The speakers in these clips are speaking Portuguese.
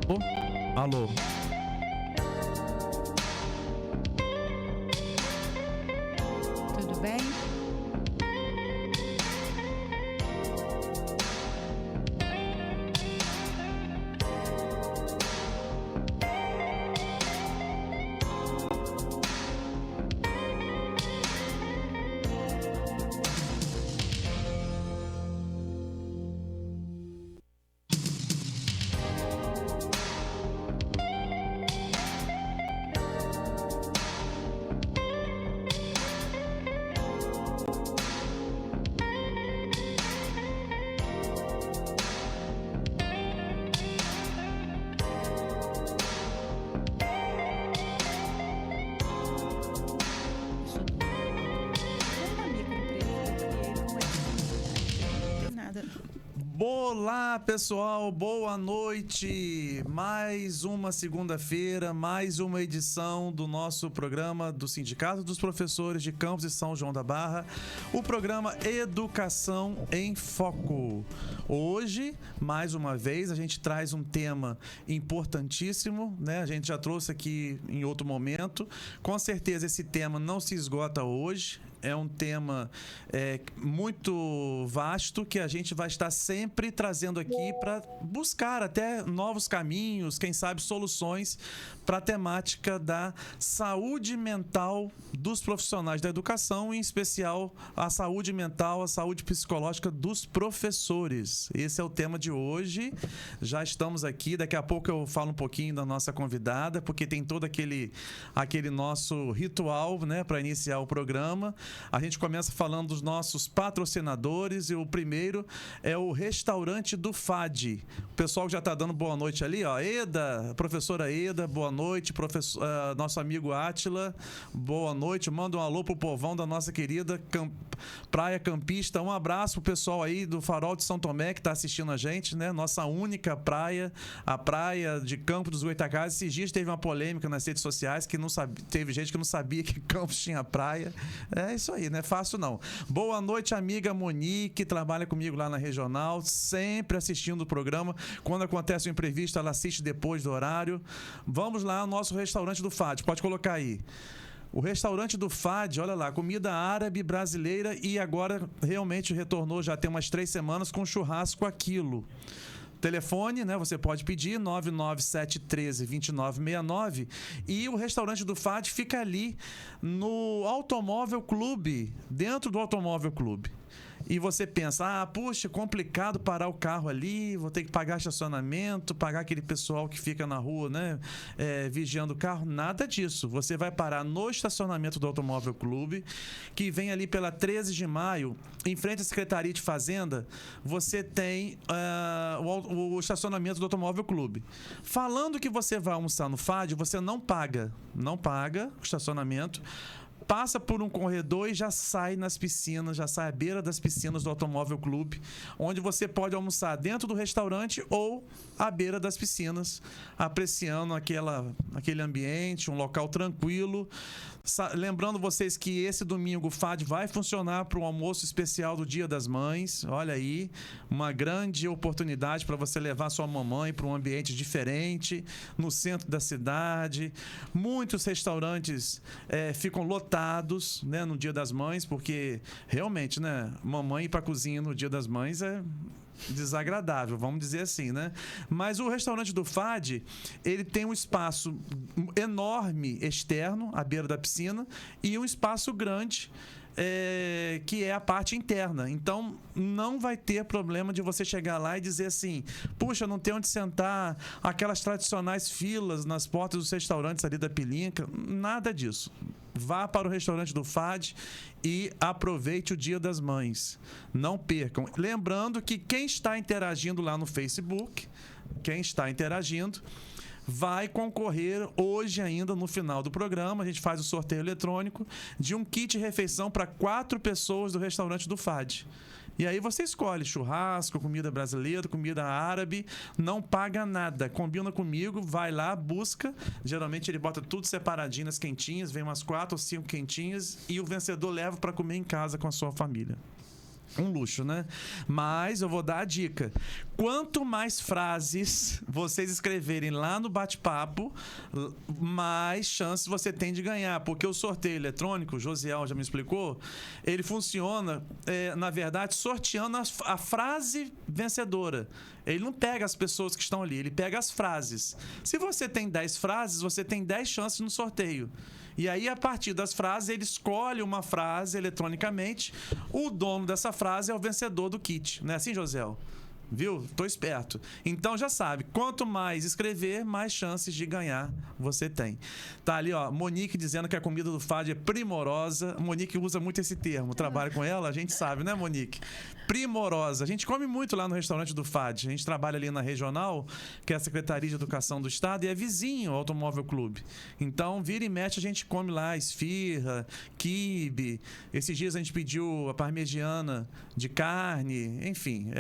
Alô? Tudo bem? Olá, pessoal, boa noite. Mais uma segunda-feira, mais uma edição do nosso programa do Sindicato dos Professores de Campos e São João da Barra, o programa Educação em Foco. Hoje, mais uma vez, a gente traz um tema importantíssimo, né? A gente já trouxe aqui em outro momento. Com certeza esse tema não se esgota hoje. É um tema muito vasto que a gente vai estar sempre trazendo aqui para buscar até novos caminhos, quem sabe soluções para a temática da saúde mental dos profissionais da educação, em especial a saúde mental, a saúde psicológica dos professores. Esse é o tema de hoje. Já estamos aqui, daqui a pouco eu falo um pouquinho da nossa convidada, porque tem todo aquele nosso ritual, né, para iniciar o programa. A gente começa falando dos nossos patrocinadores e o primeiro é o Restaurante do FAD. O pessoal já está dando boa noite ali, ó. Eda, professora Eda, boa noite. Nosso amigo Átila, boa noite. Manda um alô pro povão da nossa querida Praia Campista. Um abraço pro pessoal aí do Farol de São Tomé que está assistindo a gente, né? Nossa única praia, a praia de Campos dos Goitacazes. Esses dias teve uma polêmica nas redes sociais que não sabia, teve gente que não sabia que Campos tinha praia. É isso aí, não é fácil não. Boa noite, amiga Monique, que trabalha comigo lá na Regional, sempre assistindo o programa. Quando acontece um imprevisto, ela assiste depois do horário. Vamos lá, nosso restaurante do FAD, pode colocar aí. O restaurante do FAD, olha lá, comida árabe brasileira e agora realmente retornou, já tem umas 3 semanas, com churrasco a quilo. Telefone, né? Você pode pedir 99713-2969 e o restaurante do FAD fica ali no Automóvel Clube, dentro do Automóvel Clube. E você pensa, puxa, complicado parar o carro ali, vou ter que pagar estacionamento, pagar aquele pessoal que fica na rua, né, vigiando o carro. Nada disso. Você vai parar no estacionamento do Automóvel Clube, que vem ali pela 13 de maio, em frente à Secretaria de Fazenda, você tem o estacionamento do Automóvel Clube. Falando que você vai almoçar no FAD, você não paga o estacionamento. Passa por um corredor e já sai nas piscinas, já sai à beira das piscinas do Automóvel Clube, onde você pode almoçar dentro do restaurante ou à beira das piscinas, apreciando aquele ambiente, um local tranquilo. Lembrando vocês que esse domingo o FAD vai funcionar para o almoço especial do Dia das Mães. Olha aí, uma grande oportunidade para você levar sua mamãe para um ambiente diferente, no centro da cidade. Muitos restaurantes ficam lotados, né, no Dia das Mães, porque realmente, né, mamãe ir para a cozinha no Dia das Mães é desagradável, vamos dizer assim, né? Mas o restaurante do FAD, ele tem um espaço enorme externo, à beira da piscina, e um espaço grande, que é a parte interna. Então, não vai ter problema de você chegar lá e dizer assim, puxa, não tem onde sentar, aquelas tradicionais filas nas portas dos restaurantes ali da Pilinca, nada disso. Vá para o restaurante do FAD e aproveite o Dia das Mães. Não percam. Lembrando que quem está interagindo lá no Facebook, vai concorrer hoje ainda no final do programa. A gente faz o sorteio eletrônico de um kit refeição para 4 pessoas do restaurante do FAD. E aí você escolhe churrasco, comida brasileira, comida árabe, não paga nada. Combina comigo, vai lá, busca. Geralmente ele bota tudo separadinho nas quentinhas, vem umas 4 ou 5 quentinhas e o vencedor leva para comer em casa com a sua família. Um luxo, né? Mas eu vou dar a dica. Quanto mais frases vocês escreverem lá no bate-papo, mais chances você tem de ganhar. Porque o sorteio eletrônico, o Josiel já me explicou, ele funciona, na verdade, sorteando a frase vencedora. Ele não pega as pessoas que estão ali, ele pega as frases. Se você tem 10 frases, você tem 10 chances no sorteio. E aí, a partir das frases, ele escolhe uma frase eletronicamente. O dono dessa frase é o vencedor do kit. Não é assim, Josiel? Viu? Tô esperto. Então já sabe, quanto mais escrever, mais chances de ganhar você tem. Tá ali, ó, Monique dizendo que a comida do Fad é primorosa. Monique usa muito esse termo. Trabalha com ela, a gente sabe, né, Monique? Primorosa. A gente come muito lá no restaurante do Fad. A gente trabalha ali na Regional, que é a Secretaria de Educação do Estado, e é vizinho ao Automóvel Clube. Então, vira e mexe, a gente come lá esfirra, quibe. Esses dias a gente pediu a parmegiana de carne, enfim.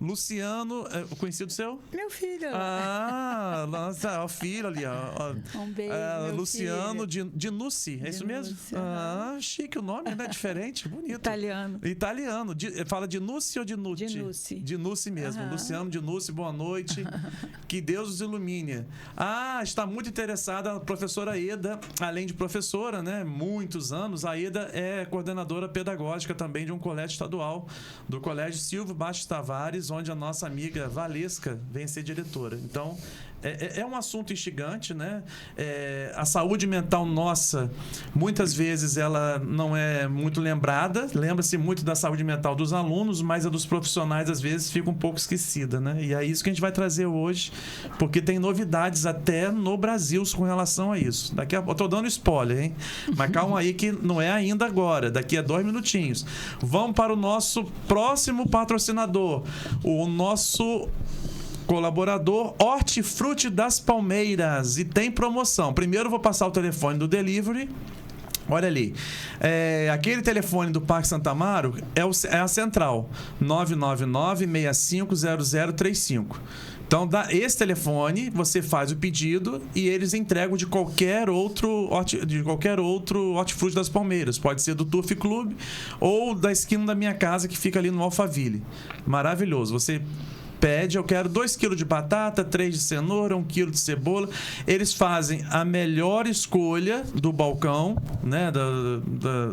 Luciano, o conhecido seu? Meu filho. Ah, nossa, o filho ali, ó. Um beijo, Luciano Dinucci, é isso mesmo? Ah, chique o nome, né? Diferente, bonito. Italiano. Fala Dinucci ou Dinucci? Dinucci. Dinucci mesmo. Luciano Dinucci, boa noite. Que Deus os ilumine. Ah, está muito interessada a professora Eda, além de professora, né? Muitos anos. A Eda é coordenadora pedagógica também de um colégio estadual, do Colégio Silvio Bastos Tavares, onde a nossa amiga Valesca vem ser diretora. Então, é um assunto instigante, né? A saúde mental nossa, muitas vezes, ela não é muito lembrada. Lembra-se muito da saúde mental dos alunos, mas a dos profissionais, às vezes, fica um pouco esquecida, né? E é isso que a gente vai trazer hoje, porque tem novidades até no Brasil com relação a isso. Eu tô dando spoiler, hein? Mas calma aí que não é ainda agora. Daqui a 2 minutinhos. Vamos para o nosso próximo patrocinador. O nosso colaborador Hortifruti das Palmeiras, e tem promoção. Primeiro eu vou passar o telefone do delivery. Olha ali, aquele telefone do Parque Santa Amaro é a central 999-650035. Então, esse telefone, você faz o pedido e eles entregam de qualquer outro Hortifruti das Palmeiras. Pode ser do Turf Club ou da esquina da minha casa, que fica ali no Alphaville. Maravilhoso. Você pede, eu quero 2 kg de batata, 3 de cenoura, 1 kg de cebola. Eles fazem a melhor escolha do balcão, né,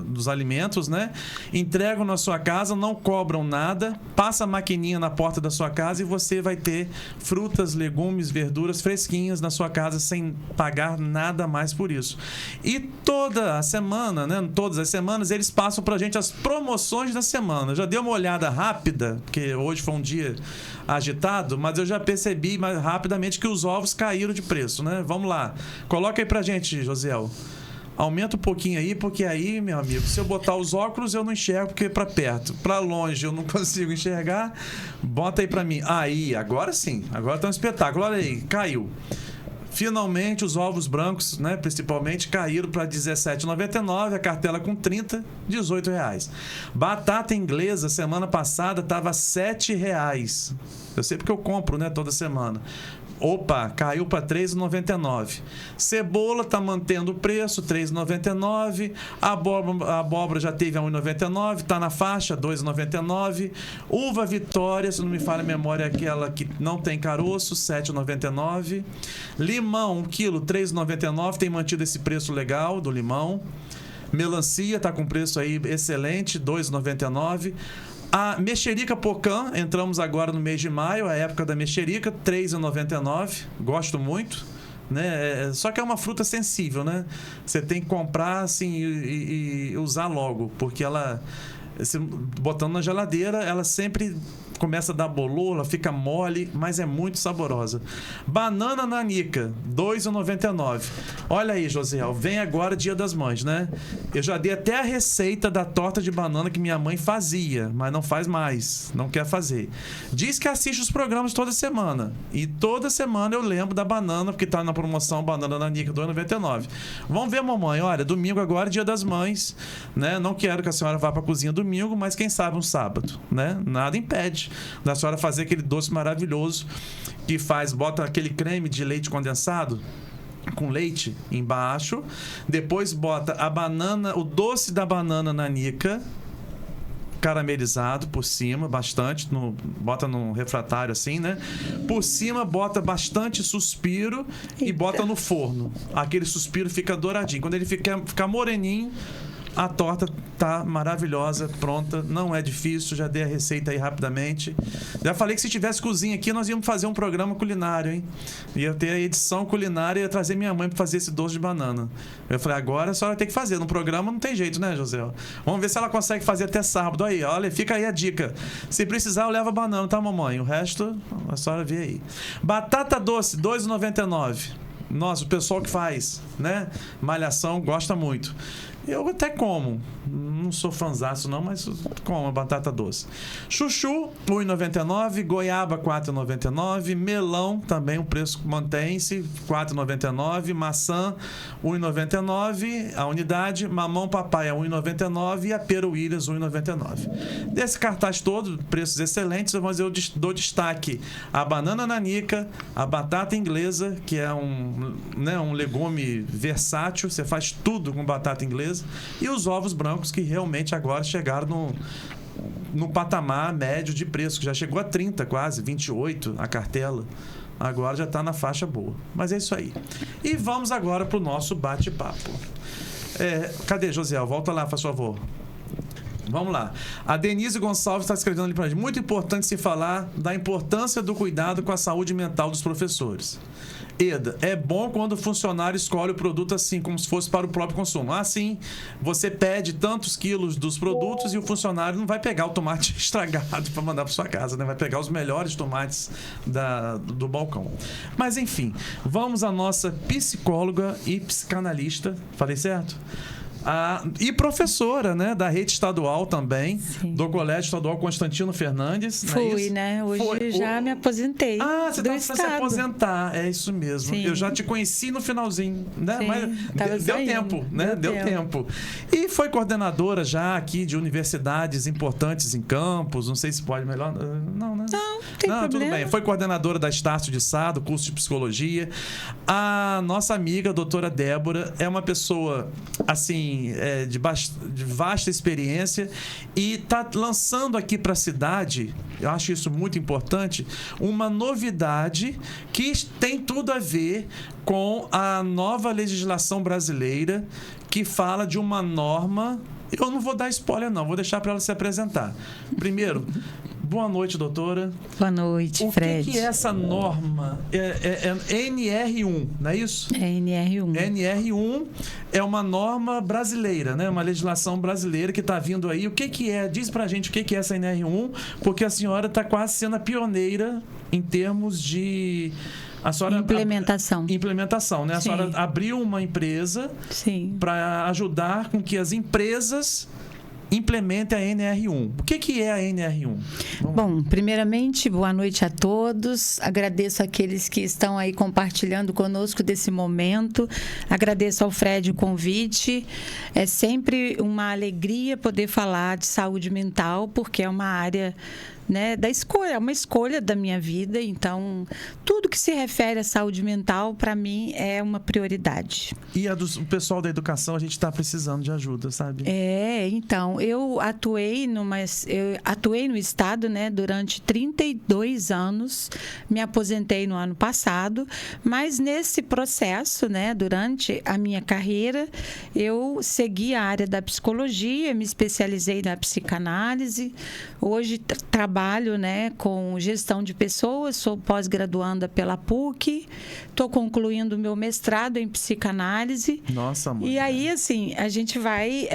dos alimentos, né? Entregam na sua casa, não cobram nada, passa a maquininha na porta da sua casa e você vai ter frutas, legumes, verduras fresquinhas na sua casa sem pagar nada mais por isso. E toda a semana, né, todas as semanas, eles passam pra gente as promoções da semana. Eu já dei uma olhada rápida, porque hoje foi um dia agitado, mas eu já percebi mais rapidamente que os ovos caíram de preço, né? Vamos lá. Coloca aí pra gente, Josiel. Aumenta um pouquinho aí, porque aí, meu amigo, se eu botar os óculos, eu não enxergo, porque pra perto. Pra longe, eu não consigo enxergar. Bota aí pra mim. Aí, agora sim. Agora tá um espetáculo. Olha aí, caiu. Finalmente, os ovos brancos, né, principalmente, caíram para R$ 17,99, a cartela com 30, R$ 18,00. Batata inglesa, semana passada, estava R$ 7,00. Eu sei porque eu compro, né, toda semana. Opa, caiu para R$ 3,99. Cebola está mantendo o preço, R$ 3,99. A abóbora já teve a R$ 1,99, está na faixa, R$ 2,99. Uva Vitória, se não me falha a memória, é aquela que não tem caroço, R$ 7,99. Limão, 1 quilo, R$ 3,99. Tem mantido esse preço legal do limão. Melancia está com preço aí excelente, R$ 2,99. A mexerica Pocã, entramos agora no mês de maio, a época da mexerica, R$ 3,99. Gosto muito, né? Só que é uma fruta sensível, né? Você tem que comprar assim e usar logo, porque ela, botando na geladeira, ela sempre começa a dar bolor, ela fica mole, mas é muito saborosa. Banana nanica, R$ 2,99. Olha aí, Josiel, vem agora Dia das Mães, né? Eu já dei até a receita da torta de banana que minha mãe fazia, mas não faz mais, não quer fazer. Diz que assiste os programas toda semana, e toda semana eu lembro da banana, porque tá na promoção banana nanica, R$ 2,99. Vamos ver, mamãe, olha, domingo agora é Dia das Mães, né? Não quero que a senhora vá pra cozinha domingo, mas quem sabe um sábado, né? Nada impede da senhora fazer aquele doce maravilhoso que bota aquele creme de leite condensado com leite embaixo, depois bota a banana, o doce da banana nanica, caramelizado por cima, bastante, bota num refratário assim, né? Por cima bota bastante suspiro e bota no forno. Aquele suspiro fica douradinho. Quando ele ficar moreninho, a torta tá maravilhosa, pronta, não é difícil, já dei a receita aí rapidamente. Já falei que se tivesse cozinha aqui, nós íamos fazer um programa culinário, hein? Ia ter a edição culinária e ia trazer minha mãe para fazer esse doce de banana. Eu falei, agora a senhora tem que fazer, no programa não tem jeito, né, José? Vamos ver se ela consegue fazer até sábado. Aí, olha, fica aí a dica. Se precisar, eu levo a banana, tá, mamãe? O resto, a senhora vê aí. Batata doce, R$ 2,99. Nossa, o pessoal que faz, né? Malhação gosta muito. Eu até como. Não sou fanzaço não, mas como batata doce. Chuchu, R$ 1,99. Goiaba, R$ 4,99. Melão, também o preço mantém-se, R$ 4,99. Maçã, R$ 1,99 a unidade. Mamão papaya, R$ 1,99. E a pera Williams, R$ 1,99. Desse cartaz todo, preços excelentes, mas eu dou destaque à banana nanica, a batata inglesa, que é um legume versátil, você faz tudo com batata inglesa, e os ovos brancos, que realmente agora chegaram no patamar médio de preço, que já chegou a 30 quase, 28 a cartela. Agora já está na faixa boa. Mas é isso aí. E vamos agora para o nosso bate-papo. Cadê, Josiel? Volta lá, por favor. Vamos lá. A Denise Gonçalves está escrevendo ali para a gente. Muito importante se falar da importância do cuidado com a saúde mental dos professores. Eda, é bom quando o funcionário escolhe o produto assim, como se fosse para o próprio consumo. Assim, você pede tantos quilos dos produtos e o funcionário não vai pegar o tomate estragado para mandar para sua casa, né? Vai pegar os melhores tomates do balcão. Mas, enfim, vamos à nossa psicóloga e psicanalista. Falei certo? E professora, né, da rede estadual também. Sim. Do Colégio Estadual Constantino Fernandes. Fui, né? Hoje já me aposentei. Você está para se aposentar. É isso mesmo. Sim. Eu já te conheci no finalzinho, né? Sim, mas deu tempo, né? Deu tempo. E foi coordenadora já aqui de universidades importantes em Campos. Não sei se pode melhor. Não, né? Não tem problema. Tudo bem. Foi coordenadora da Estácio de Sá, do curso de psicologia. A nossa amiga, a doutora Débora, é uma pessoa, assim, de vasta experiência e está lançando aqui para a cidade, eu acho isso muito importante, uma novidade que tem tudo a ver com a nova legislação brasileira, que fala de uma norma. Eu não vou dar spoiler não, vou deixar para ela se apresentar. Primeiro, boa noite, doutora. Boa noite, Fred. O que é essa norma? É NR1, não é isso? É NR1. NR1 é uma norma brasileira, né? Uma legislação brasileira que está vindo aí. O que é? Diz pra gente o que é essa NR1, porque a senhora está quase sendo a pioneira em termos de... Implementação, né? A senhora abriu uma empresa para ajudar com que as empresas implemente a NR1. O que é a NR1? Bom, primeiramente, boa noite a todos. Agradeço àqueles que estão aí compartilhando conosco desse momento. Agradeço ao Fred o convite. É sempre uma alegria poder falar de saúde mental, porque é uma área, né, da escolha, é uma escolha da minha vida. Então, tudo que se refere à saúde mental, para mim, é uma prioridade. E o pessoal da educação, a gente está precisando de ajuda, sabe? Então, eu atuei no Estado, né, durante 32 anos, me aposentei no ano passado, mas nesse processo, né, durante a minha carreira, eu segui a área da psicologia, me especializei na psicanálise, hoje trabalho, né, com gestão de pessoas, sou pós-graduanda pela PUC, estou concluindo o meu mestrado em psicanálise. Nossa, mãe. E aí, assim, a gente vai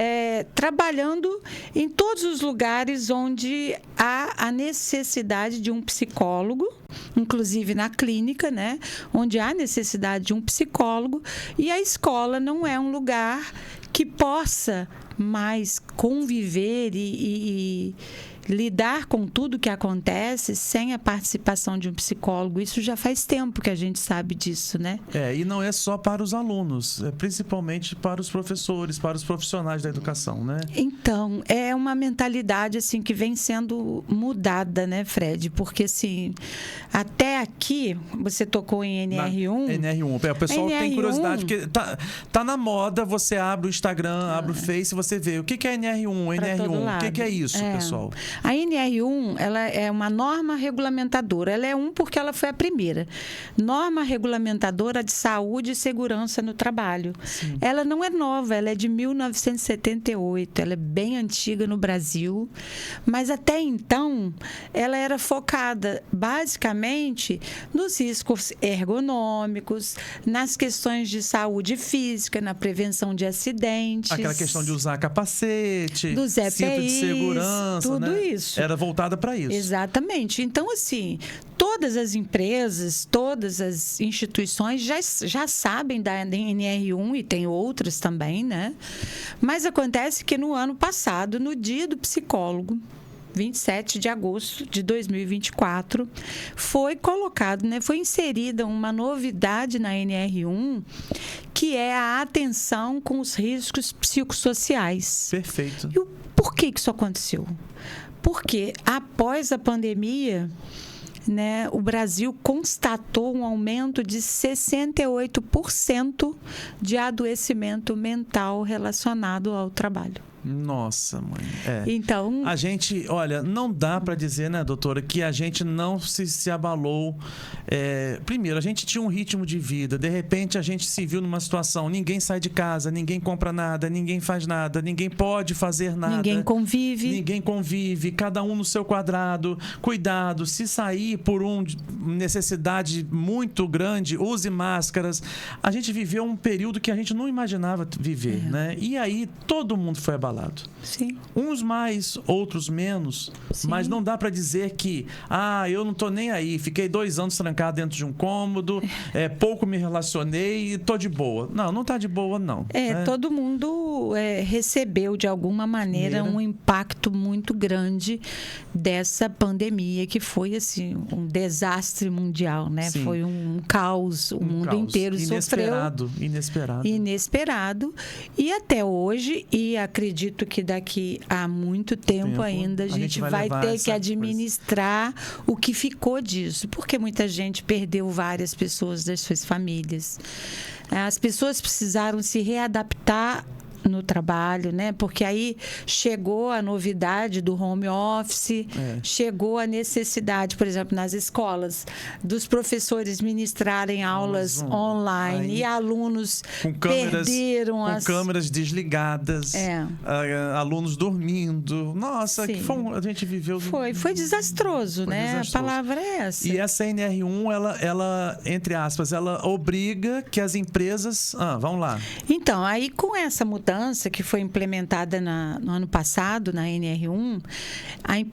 trabalhando em todos os lugares onde há a necessidade de um psicólogo, inclusive na clínica, né, onde há necessidade de um psicólogo, e a escola não é um lugar que possa mais conviver e lidar com tudo que acontece sem a participação de um psicólogo. Isso já faz tempo que a gente sabe disso, né? E não é só para os alunos, é principalmente para os professores, para os profissionais da educação, né? Então, é uma mentalidade assim que vem sendo mudada, né, Fred? Porque assim, até aqui você tocou em NR1. NR1. O pessoal tem curiosidade, porque tá na moda, você abre o Instagram, abre o Face, você vê o que é NR1, NR1, o que é isso, pessoal? A NR1, ela é uma norma regulamentadora. Ela é porque ela foi a primeira. Norma regulamentadora de saúde e segurança no trabalho. Sim. Ela não é nova, ela é de 1978. Ela é bem antiga no Brasil. Mas até então, ela era focada basicamente nos riscos ergonômicos, nas questões de saúde física, na prevenção de acidentes. Aquela questão de usar capacete, dos EPIs, cinto de segurança, tudo né? isso. Era voltada para isso. Exatamente. Então, assim, todas as empresas, todas as instituições já sabem da NR1 e tem outras também, né? Mas acontece que no ano passado, no Dia do Psicólogo, 27 de agosto de 2024, foi colocado, né, foi inserida uma novidade na NR1, que é a atenção com os riscos psicossociais. Perfeito. E por que isso aconteceu? Porque após a pandemia, né, o Brasil constatou um aumento de 68% de adoecimento mental relacionado ao trabalho. Nossa, mãe. Então, a gente, olha, não dá para dizer, né, doutora, que a gente não se abalou. Primeiro, a gente tinha um ritmo de vida. De repente, a gente se viu numa situação: ninguém sai de casa, ninguém compra nada, ninguém faz nada, ninguém pode fazer nada. Ninguém convive, cada um no seu quadrado. Cuidado, se sair por uma necessidade muito grande, use máscaras. A gente viveu um período que a gente não imaginava viver, né? E aí, todo mundo foi abalado. Sim. Uns mais, outros menos. Sim. Mas não dá para dizer que eu não tô nem aí, fiquei 2 anos trancado dentro de um cômodo, pouco me relacionei e tô de boa. Não tá de boa, não. Todo mundo recebeu de alguma maneira um impacto muito grande dessa pandemia, que foi assim um desastre mundial, né? Sim. Foi um caos, o mundo inteiro sofreu. Inesperado. E até hoje, e acredito que daqui a muito tempo ainda a gente vai ter que administrar o que ficou disso, porque muita gente perdeu várias pessoas das suas famílias. As pessoas precisaram se readaptar no trabalho, né? Porque aí chegou a novidade do home office, chegou a necessidade, por exemplo, nas escolas, dos professores ministrarem aulas online e alunos perderam com câmeras desligadas, alunos dormindo. Nossa, a gente viveu... Foi desastroso, né? Desastroso. A palavra é essa. E essa NR1, ela, entre aspas, ela obriga que as empresas... vamos lá. Então, aí com essa mudança que foi implementada no ano passado, na NR1,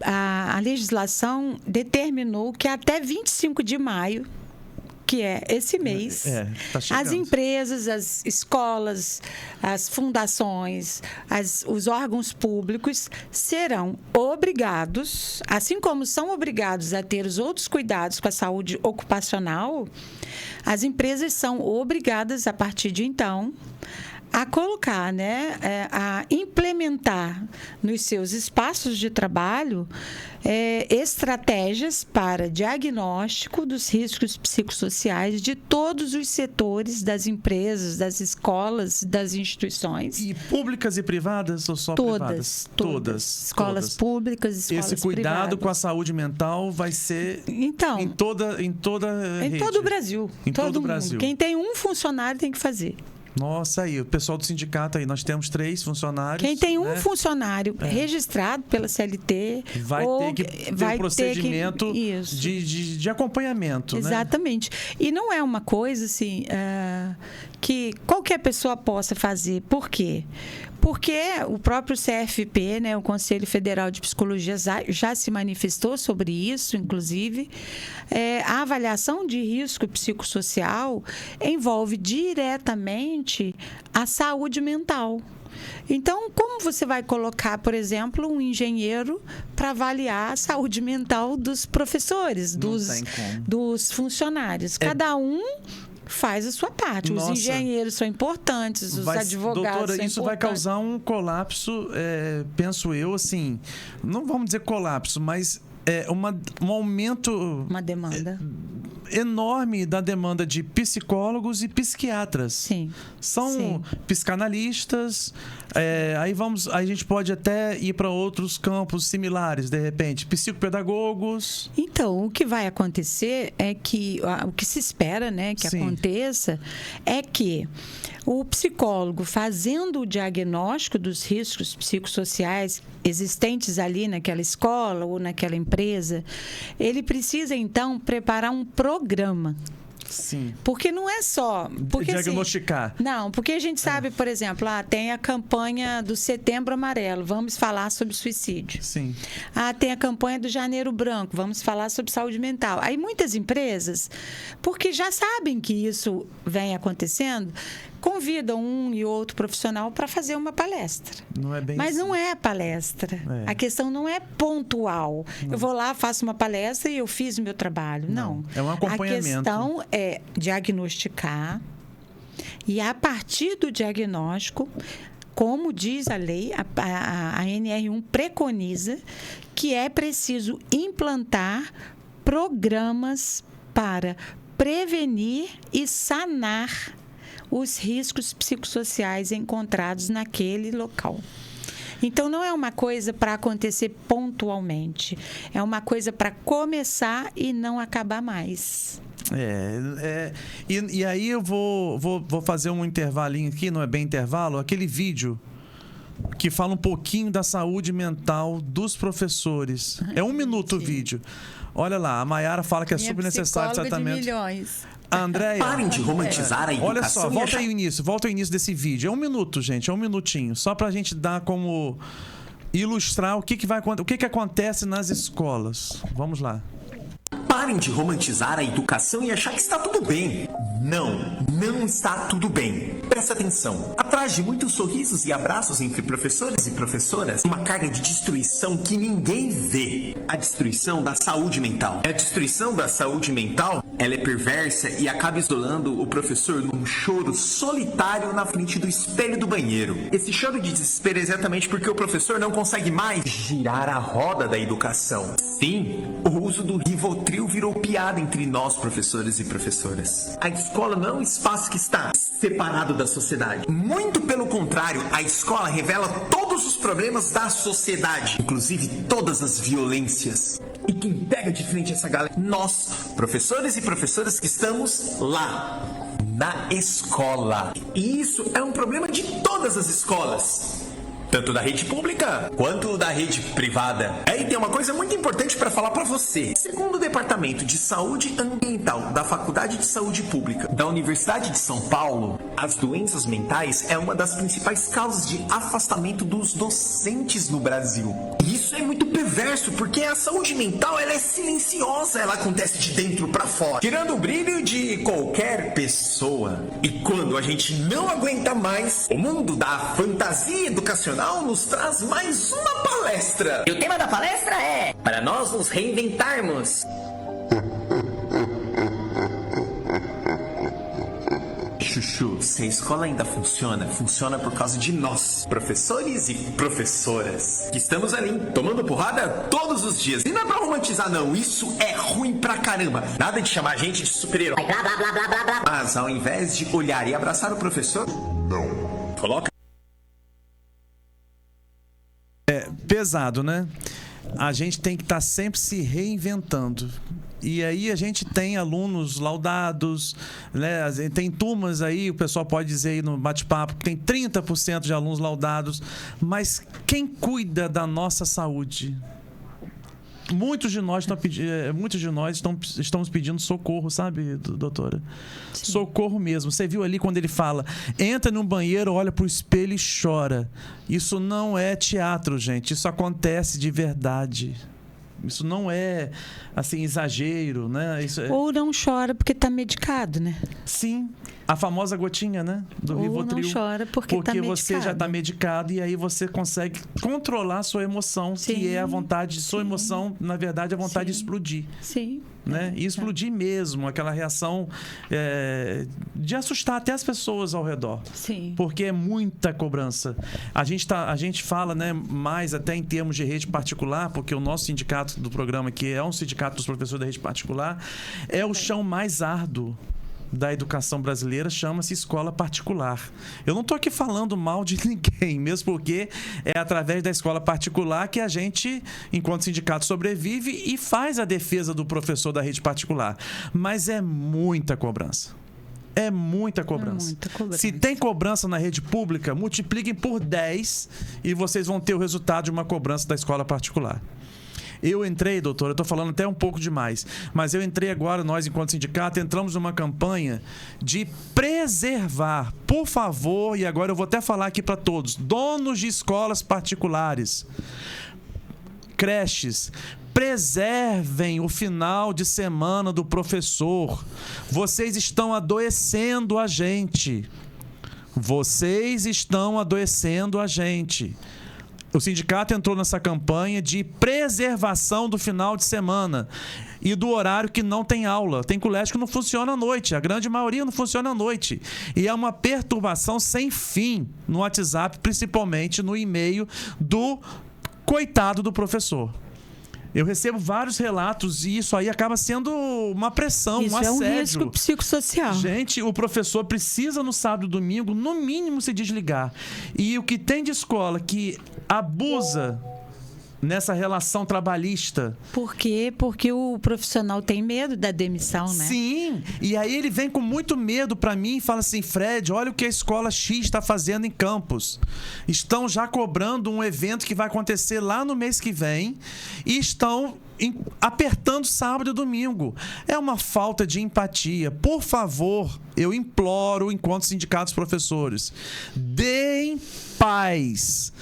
a legislação determinou que até 25 de maio, que é esse mês, as empresas, as escolas, as fundações, os órgãos públicos serão obrigados, assim como são obrigados a ter os outros cuidados com a saúde ocupacional, as empresas são obrigadas, a partir de então, a colocar, né, a implementar nos seus espaços de trabalho estratégias para diagnóstico dos riscos psicossociais de todos os setores das empresas, das escolas, das instituições. E públicas e privadas ou só privadas? Todas. Escolas públicas, escolas privadas. Esse cuidado com a saúde mental vai ser em toda rede. Em todo o Brasil. Em todo o Brasil. Quem tem um funcionário tem que fazer. Nossa, aí, o pessoal do sindicato aí, nós temos 3 funcionários. Quem tem um funcionário registrado pela CLT... Vai ter que ter um procedimento de acompanhamento, exatamente. Né? E não é uma coisa, assim, que qualquer pessoa possa fazer. Por quê? Porque o próprio CFP, né, o Conselho Federal de Psicologia, já se manifestou sobre isso, inclusive. A avaliação de risco psicossocial envolve diretamente a saúde mental. Então, como você vai colocar, por exemplo, um engenheiro para avaliar a saúde mental dos professores, dos funcionários? Cada um faz a sua parte. Nossa. Os engenheiros são importantes, os advogados doutora, são isso importantes. vai causar um colapso, penso eu, assim, não vamos dizer colapso, mas um aumento... Uma demanda. Enorme da demanda de psicólogos e psiquiatras. Sim. São psicanalistas. Aí a gente pode até ir para outros campos similares, de repente, psicopedagogos. Então, o que vai acontecer é que o que se espera, né, que aconteça é que o psicólogo, fazendo o diagnóstico dos riscos psicossociais existentes ali naquela escola ou naquela empresa, ele precisa, então, preparar um programa. Sim. Porque não é só... diagnosticar. Assim, não, porque a gente sabe, por exemplo, tem a campanha do Setembro Amarelo, vamos falar sobre suicídio. Sim. Tem a campanha do Janeiro Branco, vamos falar sobre saúde mental. Aí muitas empresas, porque já sabem que isso vem acontecendo, convidam um e outro profissional para fazer uma palestra. Não é bem Mas assim. Não é palestra. A questão não é pontual. Não. Eu vou lá, faço uma palestra e eu fiz o meu trabalho. Não. É um acompanhamento. A questão é diagnosticar e, a partir do diagnóstico, como diz a lei, a NR1 preconiza que é preciso implantar programas para prevenir e sanar os riscos psicossociais encontrados naquele local. Então, não é uma coisa para acontecer pontualmente. É uma coisa para começar e não acabar mais. E aí eu vou fazer um intervalinho aqui, não é bem intervalo, aquele vídeo que fala um pouquinho da saúde mental dos professores. É 1 minuto o vídeo. Olha lá, a Mayara fala que é super necessário o tratamento. De milhões. A Andréia... Parem de romantizar a educação. Olha só, volta ao início desse vídeo. É 1 minuto, gente, é 1 minutinho. Só pra gente dar como... ilustrar o que vai acontecer, o que acontece nas escolas. Vamos lá. Parem de romantizar a educação e achar que está tudo bem. Não está tudo bem. Presta atenção. Atrás de muitos sorrisos e abraços entre professores e professoras, uma carga de destruição que ninguém vê. A destruição da saúde mental. A destruição da saúde mental, ela é perversa e acaba isolando o professor num choro solitário na frente do espelho do banheiro. Esse choro de desespero é exatamente porque o professor não consegue mais girar a roda da educação. Sim, o uso do Rivotril virou piada entre nós, professores e professoras. A escola não é um espaço que está separado da sociedade. Muito pelo contrário, a escola revela todos os problemas da sociedade, inclusive todas as violências. E quem pega de frente essa galera? Nós, professores e professoras que estamos lá, na escola. E isso é um problema de todas as escolas. Tanto da rede pública quanto da rede privada. E tem uma coisa muito importante para falar para você. Segundo o Departamento de Saúde Ambiental da Faculdade de Saúde Pública da Universidade de São Paulo, as doenças mentais é uma das principais causas de afastamento dos docentes no Brasil. E isso é muito perverso, porque a saúde mental ela é silenciosa, ela acontece de dentro para fora, tirando o brilho de qualquer pessoa. E quando a gente não aguenta mais, o mundo da fantasia educacional nos traz mais uma palestra. E o tema da palestra é para nós nos reinventarmos. Chuchu, se a escola ainda funciona por causa de nós, professores e professoras, que estamos ali, tomando porrada todos os dias. E não é pra romantizar, não. Isso é ruim pra caramba. Nada de chamar a gente de super-herói. Blá, blá, blá, blá, blá, blá. Mas ao invés de olhar e abraçar o professor, não. Coloca. Pesado, né? A gente tem que estar sempre se reinventando. E aí a gente tem alunos laudados, né? Tem turmas aí, o pessoal pode dizer aí no bate-papo que tem 30% de alunos laudados, mas quem cuida da nossa saúde? Muitos de nós estamos pedindo socorro, sabe, doutora? Sim. Socorro mesmo. Você viu ali quando ele fala, entra num banheiro, olha pro espelho e chora. Isso não é teatro, gente. Isso acontece de verdade. Isso não é, assim, exagero, né? Isso é... Ou não chora porque está medicado, né? Sim, a famosa gotinha, né? Do Ou Rivotril. não chora porque tá medicado. Você já está medicado e aí você consegue controlar a sua emoção, Sim. que é a vontade, sua Sim. emoção, na verdade, é a vontade de explodir. Sim. Né? E explodir mesmo, aquela reação de assustar até as pessoas ao redor. Sim. Porque é muita cobrança. A gente fala, né, mais até em termos de rede particular, porque o nosso sindicato do programa, que é um sindicato dos professores da rede particular, é o chão mais árduo da educação brasileira, chama-se escola particular. Eu não estou aqui falando mal de ninguém, mesmo porque é através da escola particular que a gente, enquanto sindicato, sobrevive e faz a defesa do professor da rede particular. Mas é muita cobrança. É muita cobrança. É muita cobrança. Se tem cobrança na rede pública, multipliquem por 10 e vocês vão ter o resultado de uma cobrança da escola particular. Eu entrei, doutor, eu estou falando até um pouco demais, mas eu entrei agora, nós enquanto sindicato, entramos numa campanha de preservar, por favor, e agora eu vou até falar aqui para todos, donos de escolas particulares, creches, preservem o final de semana do professor. Vocês estão adoecendo a gente. Vocês estão adoecendo a gente. O sindicato entrou nessa campanha de preservação do final de semana e do horário que não tem aula. Tem colégio que não funciona à noite, a grande maioria não funciona à noite. E é uma perturbação sem fim no WhatsApp, principalmente no e-mail do coitado do professor. Eu recebo vários relatos e isso aí acaba sendo uma pressão, isso um assédio. É um risco psicossocial. Gente, o professor precisa no sábado e domingo, no mínimo, se desligar. E o que tem de escola que abusa nessa relação trabalhista... Por quê? Porque o profissional tem medo da demissão, né? Sim, e aí ele vem com muito medo para mim e fala assim, Fred, olha o que a escola X está fazendo em Campos. Estão já cobrando um evento que vai acontecer lá no mês que vem e estão apertando sábado e domingo. É uma falta de empatia. Por favor, eu imploro, enquanto sindicatos professores, deem paz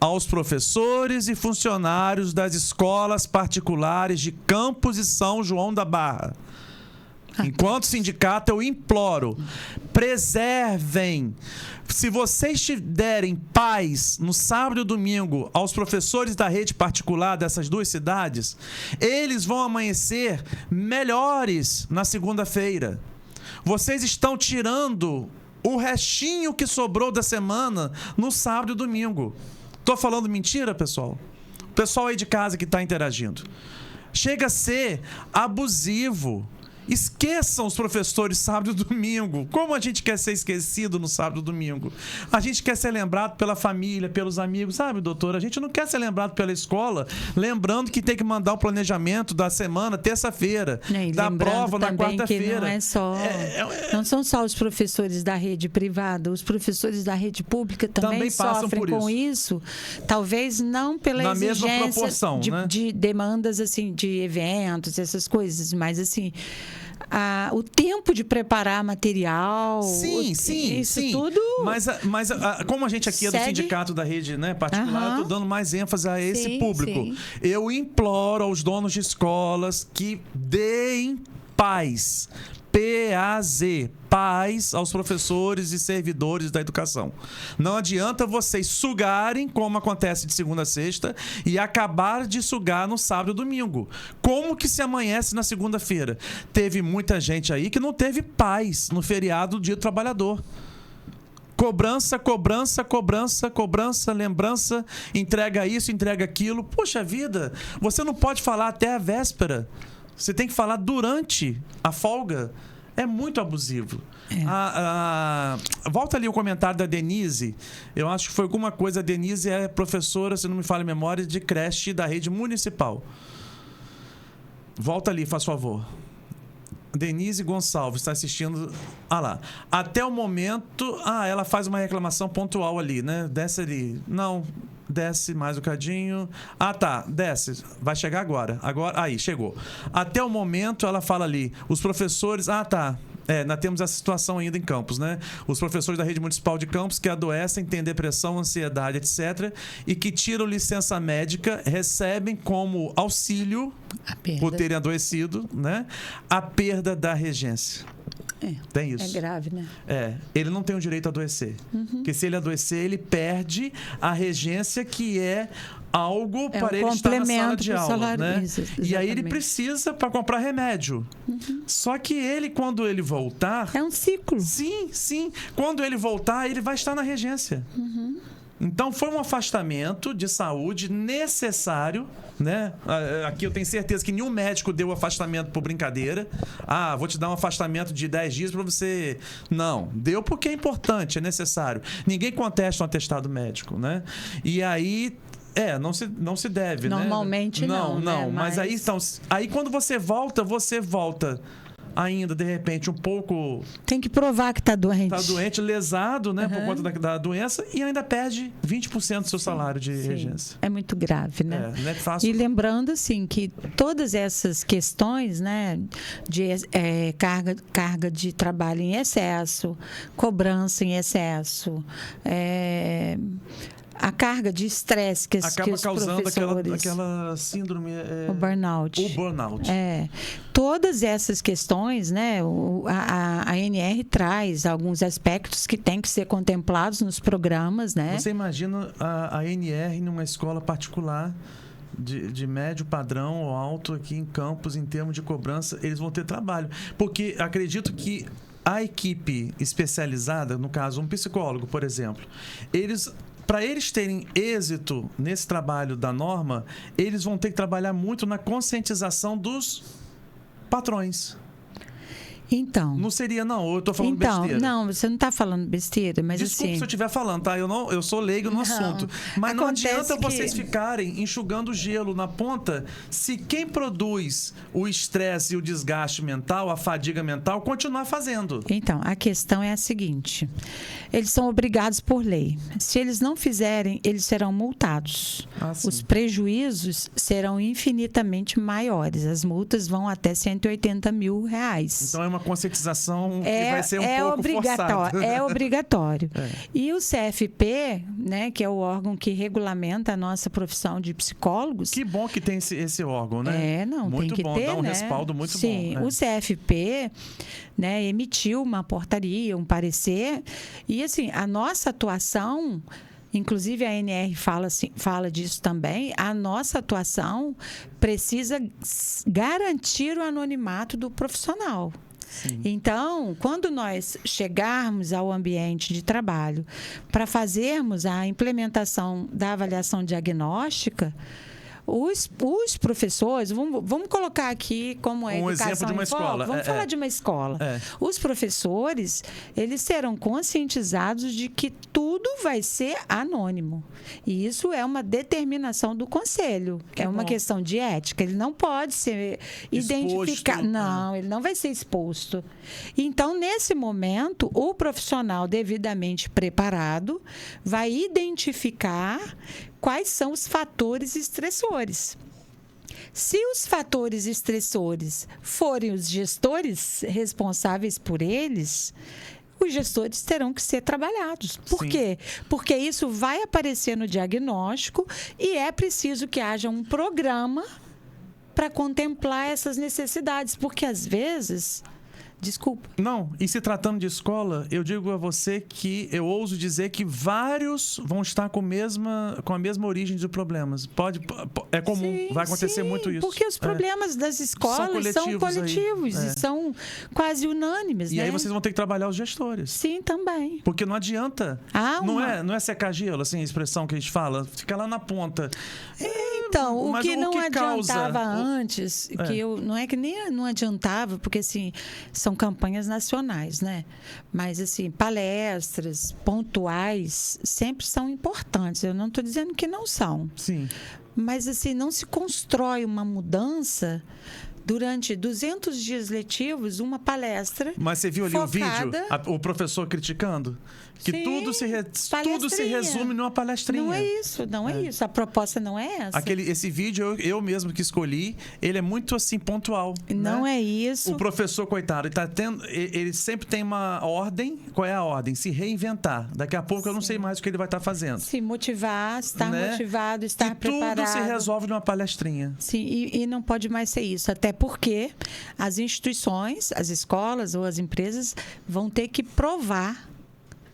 aos professores e funcionários das escolas particulares de Campos e São João da Barra. Enquanto sindicato, eu imploro, preservem. Se vocês derem paz no sábado e domingo aos professores da rede particular dessas duas cidades, eles vão amanhecer melhores na segunda-feira. Vocês estão tirando o restinho que sobrou da semana no sábado e domingo. Tô falando mentira, pessoal? O pessoal aí de casa que está interagindo. Chega a ser abusivo. Esqueçam os professores sábado e domingo. Como a gente quer ser esquecido no sábado e domingo? A gente quer ser lembrado pela família, pelos amigos. Sabe, doutor? A gente não quer ser lembrado pela escola, lembrando que tem que mandar o planejamento da semana, terça-feira, da prova na quarta-feira. Não é só, não são só os professores da rede privada, os professores da rede pública também sofrem com isso. Talvez não pela na exigência mesma proporção, né? de demandas assim, de eventos, essas coisas, mas assim... o tempo de preparar material, isso tudo. Mas como a gente aqui é do sindicato da rede, né, particular, eu estou dando mais ênfase a esse público. Sim. Eu imploro aos donos de escolas que deem paz. P-A-Z, paz aos professores e servidores da educação. Não adianta vocês sugarem, como acontece de segunda a sexta, e acabar de sugar no sábado e domingo. Como que se amanhece na segunda-feira? Teve muita gente aí que não teve paz no feriado do Dia do Trabalhador. Cobrança, cobrança, cobrança, cobrança, lembrança, entrega isso, entrega aquilo. Poxa vida, você não pode falar até a véspera. Você tem que falar durante a folga. É muito abusivo. Volta ali o comentário da Denise. Eu acho que foi alguma coisa. A Denise é professora, se não me falha a memória, de creche da rede municipal. Volta ali, faz favor. Denise Gonçalves está assistindo. Lá. Até o momento... ela faz uma reclamação pontual ali, né? Desce ali. Não... Desce mais um cadinho. Tá, desce. Vai chegar agora. Aí, chegou. Até o momento, ela fala ali, os professores... tá. Nós temos essa situação ainda em Campos, né? Os professores da rede municipal de Campos que adoecem, têm depressão, ansiedade, etc., e que tiram licença médica, recebem como auxílio, por terem adoecido, né? A perda da regência. Tem isso. É grave, né? Ele não tem o direito a adoecer. Porque se ele adoecer, ele perde a regência, que é algo para ele estar na sala de aula. Salário, né? isso, e aí ele precisa para comprar remédio. Só que ele, quando ele voltar... É um ciclo. Sim. Quando ele voltar, ele vai estar na regência. Então, foi um afastamento de saúde necessário, né? Aqui eu tenho certeza que nenhum médico deu afastamento por brincadeira. Vou te dar um afastamento de 10 dias para você... Não, deu porque é importante, é necessário. Ninguém contesta um atestado médico, né? E aí... não se deve, Normalmente né? não. Não, mas aí, então, aí quando você volta ainda, de repente, um pouco... Tem que provar que está doente. Está doente, lesado, né? Por conta da doença, e ainda perde 20% do seu salário de regência. É muito grave, né? Não é fácil. E lembrando, assim, que todas essas questões, né? De carga de trabalho em excesso, cobrança em excesso, a carga de estresse que acaba os causando professores... aquela síndrome... O burnout. O burnout. Todas essas questões, né, a ANR traz alguns aspectos que têm que ser contemplados nos programas, né? Você imagina a ANR numa escola particular de médio padrão ou alto aqui em Campos, em termos de cobrança, eles vão ter trabalho. Porque acredito que a equipe especializada, no caso, um psicólogo, por exemplo, para eles terem êxito nesse trabalho da norma, eles vão ter que trabalhar muito na conscientização dos patrões. Então... Não seria, não. Eu estou falando besteira. Não, você não está falando besteira, mas Desculpe assim... se eu estiver falando, tá? Eu sou leigo no assunto. Mas não adianta vocês ficarem enxugando gelo na ponta se quem produz o estresse e o desgaste mental, a fadiga mental, continuar fazendo. Então, a questão é a seguinte. Eles são obrigados por lei. Se eles não fizerem, eles serão multados. Os prejuízos serão infinitamente maiores. As multas vão até R$180 mil. Então, é uma conscientização que vai ser um pouco forçada. É obrigatório. E o CFP, né, que é o órgão que regulamenta a nossa profissão de psicólogos... Que bom que tem esse órgão, né? Muito tem que bom, ter, dá um né? respaldo muito bom. Sim, o CFP, né, emitiu uma portaria, um parecer, e assim, a nossa atuação... Inclusive, a ANR fala disso também. A nossa atuação precisa garantir o anonimato do profissional. Sim. Então, quando nós chegarmos ao ambiente de trabalho para fazermos a implementação da avaliação diagnóstica, os professores, vamos colocar aqui como é a educação exemplo de uma escola. Vamos falar de uma escola. Os professores, eles serão conscientizados de que tudo vai ser anônimo. E isso é uma determinação do conselho. É uma questão de ética. Ele não pode ser identificado. Não, ele não vai ser exposto. Então, nesse momento, o profissional devidamente preparado vai identificar quais são os fatores estressores. Se os fatores estressores forem os gestores responsáveis por eles, os gestores terão que ser trabalhados. Por quê? Porque isso vai aparecer no diagnóstico e é preciso que haja um programa para contemplar essas necessidades. Porque, às vezes... Desculpa. Não, e se tratando de escola, eu digo a você que eu ouso dizer que vários vão estar com a mesma origem de problemas. É comum, vai acontecer muito isso. Porque os problemas das escolas são coletivos e são quase unânimes. E aí vocês vão ter que trabalhar os gestores. Sim, também. Porque não adianta. Não é secar gelo, assim, a expressão que a gente fala. Fica lá na ponta. Então, o que não adiantava antes, não é que nem não adiantava, porque assim, são campanhas nacionais, né? Mas assim, palestras pontuais sempre são importantes. Eu não estou dizendo que não são. Sim. Mas assim, não se constrói uma mudança durante 200 dias letivos, uma palestra. Mas você viu ali focada... o vídeo, o professor criticando? Que Sim, tudo se resume numa palestrinha. Não é isso, não é isso. A proposta não é essa. Esse vídeo, eu mesmo que escolhi, ele é muito assim, pontual. Não né? é isso. O professor, coitado, ele sempre tem uma ordem. Qual é a ordem? Se reinventar. Daqui a pouco eu não sei mais o que ele vai estar fazendo. Se motivar, estar né? motivado, estar preparado. Tudo se resolve numa palestrinha. Sim, e não pode mais ser isso. Até porque as instituições, as escolas ou as empresas vão ter que provar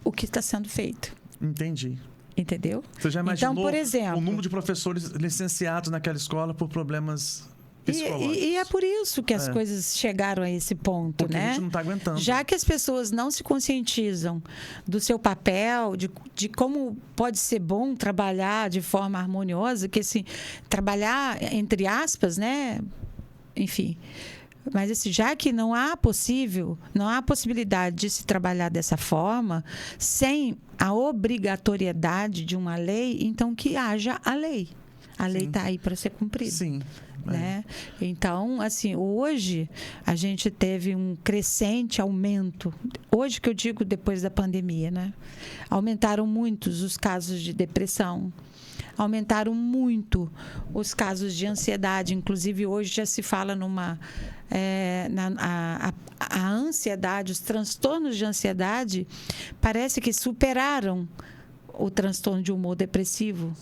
o que está sendo feito. Entendi. Entendeu? Você já imaginou então, por exemplo, o número de professores licenciados naquela escola por problemas psicológicos? E é por isso que as coisas chegaram a esse ponto, Porque né? a gente não está aguentando. Já que as pessoas não se conscientizam do seu papel, de como pode ser bom trabalhar de forma harmoniosa, que assim, trabalhar entre aspas, né? Enfim... Mas assim, já que não há possibilidade de se trabalhar dessa forma, sem a obrigatoriedade de uma lei, então que haja a lei. A lei está aí para ser cumprida. Sim. Né? Então, assim, hoje a gente teve um crescente aumento. Hoje que eu digo depois da pandemia, né? Aumentaram muitos os casos de depressão. Aumentaram muito os casos de ansiedade. Inclusive, hoje já se fala a ansiedade, os transtornos de ansiedade, parece que superaram o transtorno de humor depressivo,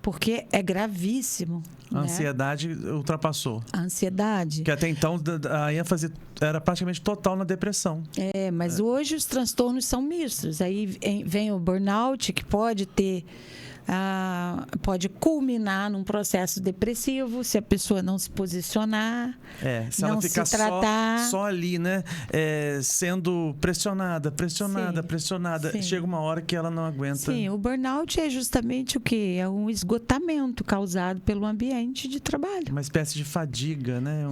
porque é gravíssimo. A ansiedade ultrapassou. A ansiedade. Que até então a ênfase era praticamente total na depressão. Mas hoje os transtornos são mistos. Aí vem o burnout, que pode ter... pode culminar num processo depressivo se a pessoa não se posicionar, se não ela ficar se tratar. Só ali, né? Sendo pressionada. Sim. Chega uma hora que ela não aguenta. Sim, o burnout é justamente o quê? É um esgotamento causado pelo ambiente de trabalho. Uma espécie de fadiga, né?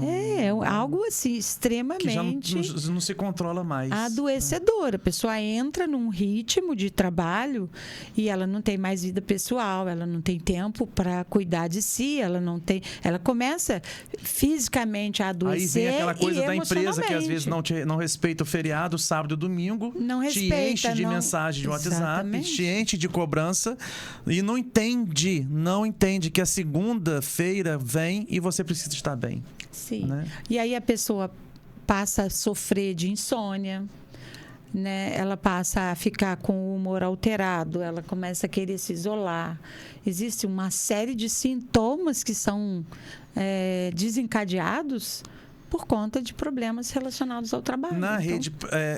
Algo assim, extremamente... Que já não se controla mais. Adoecedor. A pessoa entra num ritmo de trabalho e ela não tem mais vida pessoal, ela não tem tempo para cuidar de si, ela começa fisicamente a adoecer. Aí vem aquela coisa e da empresa que às vezes não respeita o feriado, sábado e domingo, não respeita, te enche de mensagem de WhatsApp, Exatamente. te enche de cobrança e não entende que a segunda-feira vem e você precisa estar bem. Sim. Né? E aí a pessoa passa a sofrer de insônia, né? Ela passa a ficar com o humor alterado, ela começa a querer se isolar. Existe uma série de sintomas que são desencadeados por conta de problemas relacionados ao trabalho.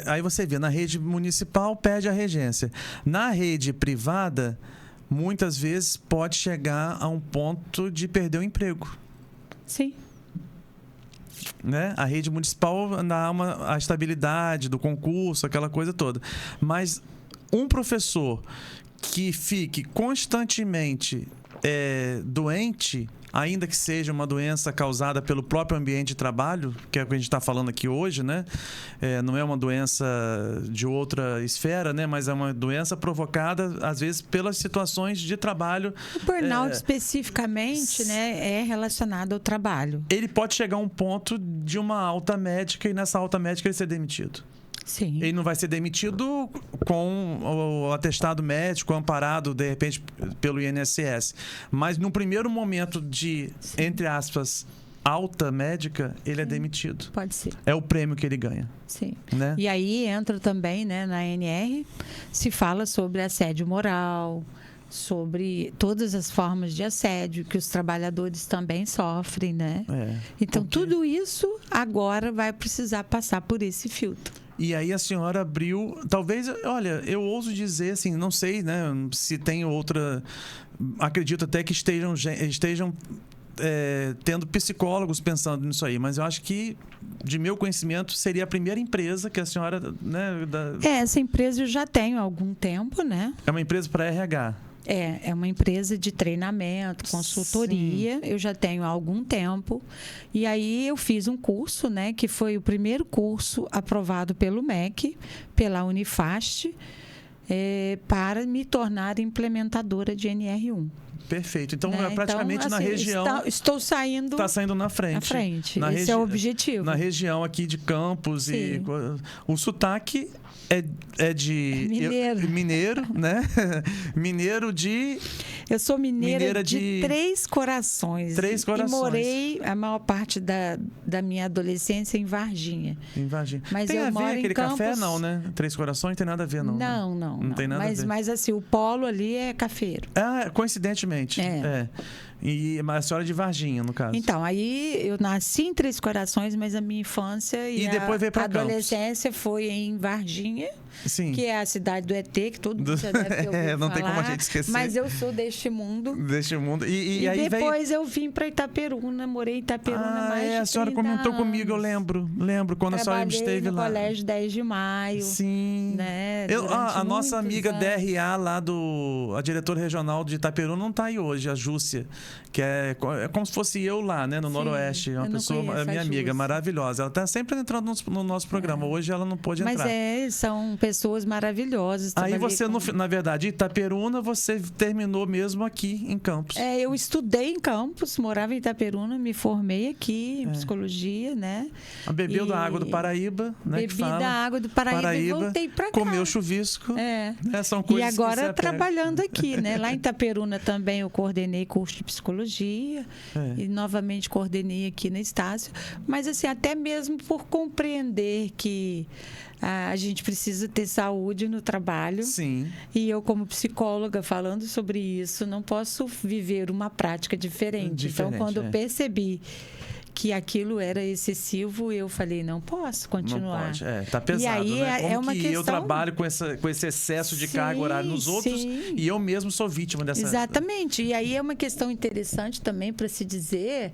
Aí você vê, na rede municipal perde a regência. Na rede privada, muitas vezes pode chegar a um ponto de perder o emprego. Sim. Né? A rede municipal dá a estabilidade do concurso, aquela coisa toda. Mas um professor que fique constantemente doente, ainda que seja uma doença causada pelo próprio ambiente de trabalho, que é o que a gente está falando aqui hoje, né? Não é uma doença de outra esfera, né? Mas é uma doença provocada, às vezes, pelas situações de trabalho. O burnout, especificamente, né, é relacionado ao trabalho. Ele pode chegar a um ponto de uma alta médica e nessa alta médica ele ser demitido. Sim. Ele não vai ser demitido com o atestado médico amparado, de repente, pelo INSS. Mas no primeiro momento de, entre aspas, alta médica, ele é demitido. Pode ser. É o prêmio que ele ganha. Sim. Né? E aí entra também, né, na ANR, se fala sobre assédio moral, sobre todas as formas de assédio que os trabalhadores também sofrem, né? Então, tudo isso agora vai precisar passar por esse filtro. E aí a senhora abriu, talvez, olha, eu ouso dizer assim, não sei, né, se tem outra, acredito até que estejam tendo psicólogos pensando nisso aí, mas eu acho que, de meu conhecimento, seria a primeira empresa que a senhora, né, essa empresa eu já tenho há algum tempo, né? É uma empresa para RH. É uma empresa de treinamento, consultoria. Sim. Eu já tenho há algum tempo. E aí eu fiz um curso, né, que foi o primeiro curso aprovado pelo MEC, pela Unifast, para me tornar implementadora de NR1. perfeito. Então, né? praticamente então, na assim, região... Estou saindo... Está saindo na frente. Esse é o objetivo. Na região aqui de Campos. E o sotaque é de... Mineiro, né? Mineiro de... Eu sou mineira de Três Corações. Três Corações. E morei a maior parte da minha adolescência em Varginha. Em Varginha. Mas tem eu a ver moro aquele em Campos... café? Não, né? Três Corações tem nada a ver, não. Não tem nada a ver. Mas assim, o polo ali é cafeiro. Coincidentemente. Mas a senhora é de Varginha, no caso. Então, aí eu nasci em Três Corações, mas a minha infância e depois veio pra adolescência foi em Varginha, Sim. que é a cidade do ET, que todo mundo já deve ter ouvido não falar, tem como a gente esquecer. Mas eu sou deste mundo. Deste mundo. E aí depois eu vim para Itaperuna, morei em Itaperuna mais de 30 a senhora comentou comigo, eu lembro quando a senhora esteve lá. No Colégio 10 de Maio. Sim. Né, a nossa amiga anos. DRA lá a diretora regional de Itaperuna não está aí hoje, a Júcia, que é como se fosse eu lá, né, no Noroeste. É uma pessoa, minha amiga, maravilhosa. Ela está sempre entrando no nosso programa. Hoje ela não pôde entrar. Mas são pessoas maravilhosas. Aí você, na verdade, Itaperuna, você terminou mesmo aqui em Campos. Eu estudei em Campos, morava em Itaperuna, me formei aqui em psicologia, né? Bebeu da água do Paraíba, né? Bebi da água do Paraíba e voltei pra cá. Comeu chuvisco. Né? São coisas e agora trabalhando aqui, né? Lá em Itaperuna também eu coordenei curso de psicologia e novamente coordenei aqui na Estácio. Mas assim, até mesmo por compreender que a gente precisa ter saúde no trabalho. Sim. E eu, como psicóloga, falando sobre isso, não posso viver uma prática diferente. Então, quando eu percebi que aquilo era excessivo, eu falei, não posso continuar. Não pode. Tá pesado, e aí, né? Como uma que questão... eu trabalho com esse excesso de carga horária nos outros e eu mesmo sou vítima dessa... Exatamente. E aí é uma questão interessante também para se dizer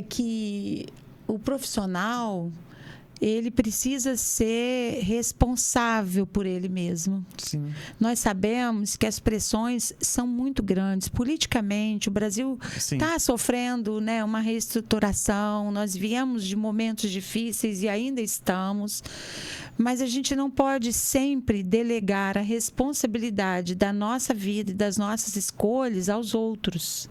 que o profissional... ele precisa ser responsável por ele mesmo. Sim. Nós sabemos que as pressões são muito grandes. Politicamente, o Brasil está sofrendo, né, uma reestruturação. Nós viemos de momentos difíceis e ainda estamos. Mas a gente não pode sempre delegar a responsabilidade da nossa vida e das nossas escolhas aos outros.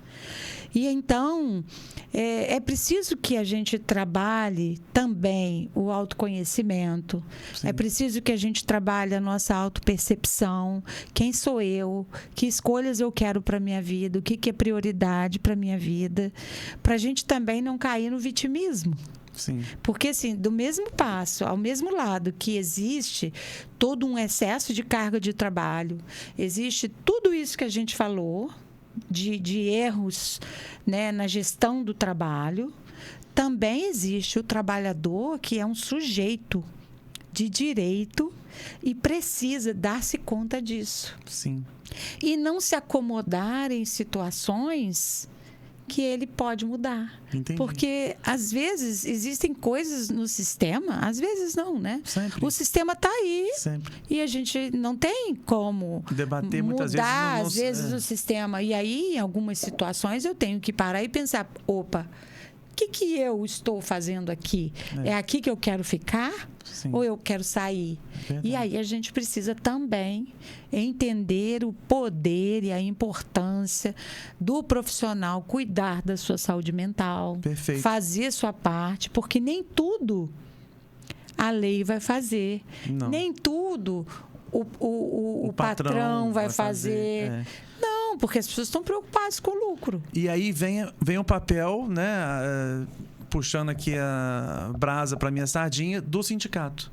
E então, é preciso que a gente trabalhe também o autoconhecimento. Sim. É preciso que a gente trabalhe a nossa autopercepção. Quem sou eu? Que escolhas eu quero para a minha vida? O que é prioridade para a minha vida? Para a gente também não cair no vitimismo. Sim. Porque, assim, do mesmo passo, ao mesmo lado que existe todo um excesso de carga de trabalho, existe tudo isso que a gente falou, de erros, né, na gestão do trabalho, também existe o trabalhador que é um sujeito de direito e precisa dar-se conta disso. Sim. E não se acomodar em situações que ele pode mudar. Entendi. Porque, às vezes, existem coisas no sistema, às vezes não, né? Sempre. O sistema está aí. Sempre. E a gente não tem como debater muitas mudar, vezes. Às vezes, o sistema. E aí, em algumas situações, eu tenho que parar e pensar, opa, o que eu estou fazendo aqui? É aqui que eu quero ficar? Sim. Ou eu quero sair? Verdade. E aí a gente precisa também entender o poder e a importância do profissional cuidar da sua saúde mental. Perfeito. Fazer sua parte, porque nem tudo a lei vai fazer. Não. Nem tudo o patrão vai fazer. Não, porque as pessoas estão preocupadas com o lucro. E aí vem o papel, né, puxando aqui a brasa para minha sardinha, do sindicato.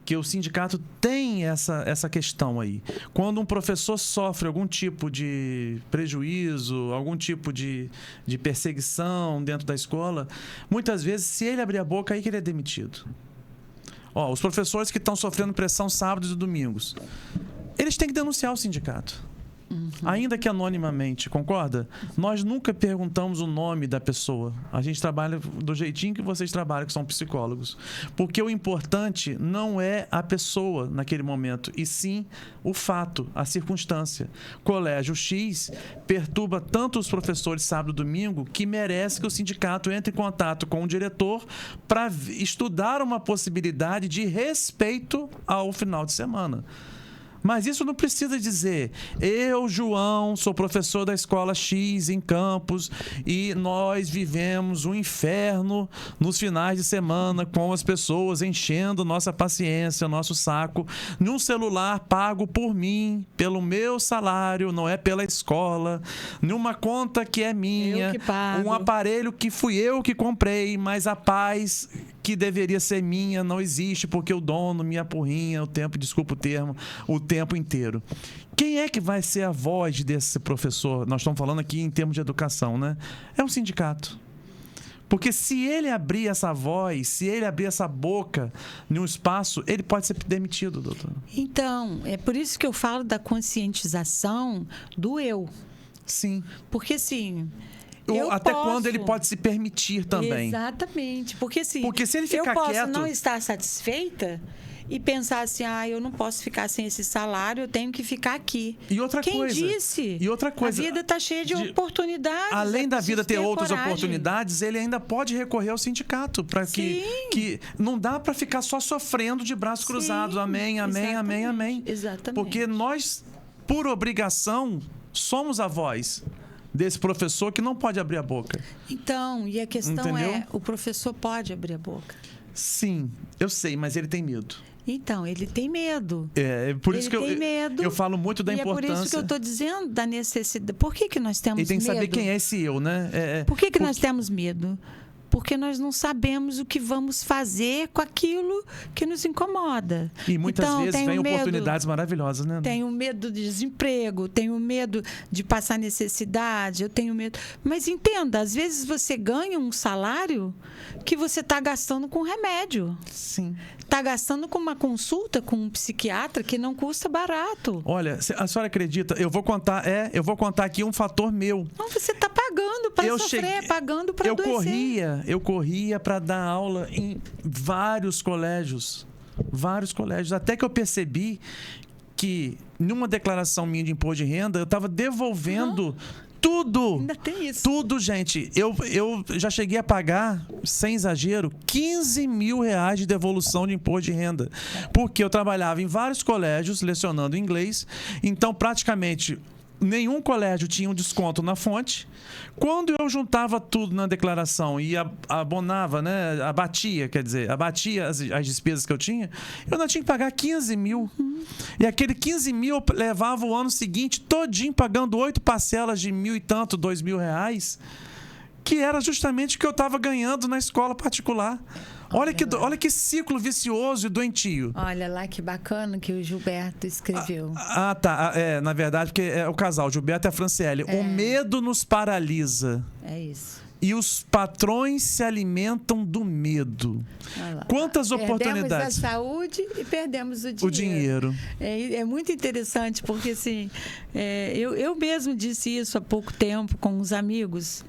Que o sindicato tem essa questão aí. Quando um professor sofre algum tipo de prejuízo, algum tipo de perseguição dentro da escola, muitas vezes, se ele abrir a boca, aí que ele é demitido. Os professores que estão sofrendo pressão sábados e domingos, eles têm que denunciar o sindicato. Ainda que anonimamente, concorda? Nós nunca perguntamos o nome da pessoa. A gente trabalha do jeitinho que vocês trabalham, que são psicólogos. Porque o importante não é a pessoa naquele momento, e sim o fato, a circunstância. Colégio X perturba tanto os professores sábado e domingo que merece que o sindicato entre em contato com o diretor para estudar uma possibilidade de respeito ao final de semana. Mas isso não precisa dizer, eu, João, sou professor da escola X em Campos e nós vivemos um inferno nos finais de semana com as pessoas enchendo nossa paciência, nosso saco, num celular pago por mim, pelo meu salário, não é pela escola, numa conta que é minha, eu que pago. Um aparelho que fui eu que comprei, mas a paz que deveria ser minha não existe porque o dono me apurrinha o tempo, desculpa o termo, o tempo inteiro. Quem é que vai ser a voz desse professor? Nós estamos falando aqui em termos de educação, né? É um sindicato. Porque se ele abrir essa voz, se ele abrir essa boca em um espaço, ele pode ser demitido, doutor. Então, é por isso que eu falo da conscientização do eu. Sim. Porque, assim... Até quando ele pode se permitir também. Exatamente. Porque, assim, porque se ele ficar eu posso quieto... não estar satisfeita e pensar assim, eu não posso ficar sem esse salário, eu tenho que ficar aqui. E outra coisa... Quem disse? E outra coisa... A vida está cheia de oportunidades. Além da vida ter outras coragem. oportunidades, ele ainda pode recorrer ao sindicato. Para que não dá para ficar só sofrendo de braços cruzados. Amém, amém, amém, amém. Exatamente. Porque nós, por obrigação, somos a voz desse professor que não pode abrir a boca. Então, e a questão Entendeu? o professor pode abrir a boca. Sim, eu sei, mas ele tem medo. Então, ele tem medo. É por isso que eu falo muito da importância. É por isso que eu estou dizendo da necessidade. Por que nós temos medo? E tem que saber quem é esse eu, né? Por que nós temos medo? Porque nós não sabemos o que vamos fazer com aquilo que nos incomoda. E muitas vezes vem oportunidades maravilhosas, né? Tenho medo de desemprego, tenho medo de passar necessidade, eu tenho medo. Mas entenda, às vezes você ganha um salário que você está gastando com remédio. Sim. Está gastando com uma consulta com um psiquiatra que não custa barato. Olha, a senhora acredita? Eu vou contar aqui um fator meu. Não, você está pagando para sofrer, pagando para adoecer. Eu corria para dar aula em vários colégios. Até que eu percebi que, numa declaração minha de imposto de renda, eu estava devolvendo tudo. Ainda tem isso. Tudo, gente. Eu já cheguei a pagar, sem exagero, R$15 mil de devolução de imposto de renda. Porque eu trabalhava em vários colégios lecionando inglês. Então, praticamente... nenhum colégio tinha um desconto na fonte. Quando eu juntava tudo na declaração e abonava, né, abatia as despesas que eu tinha, eu não tinha que pagar 15 mil. E aquele 15 mil eu levava o ano seguinte todinho pagando 8 parcelas de 1.000 e tanto, R$2.000, que era justamente o que eu estava ganhando na escola particular. Olha que ciclo vicioso e doentio. Olha lá que bacana que o Gilberto escreveu. Tá. Na verdade, porque é o casal, Gilberto e a Franciele. O medo nos paralisa. É isso. E os patrões se alimentam do medo. Quantas oportunidades? Perdemos a saúde e perdemos o dinheiro. É muito interessante, porque assim, eu mesmo disse isso há pouco tempo com uns amigos,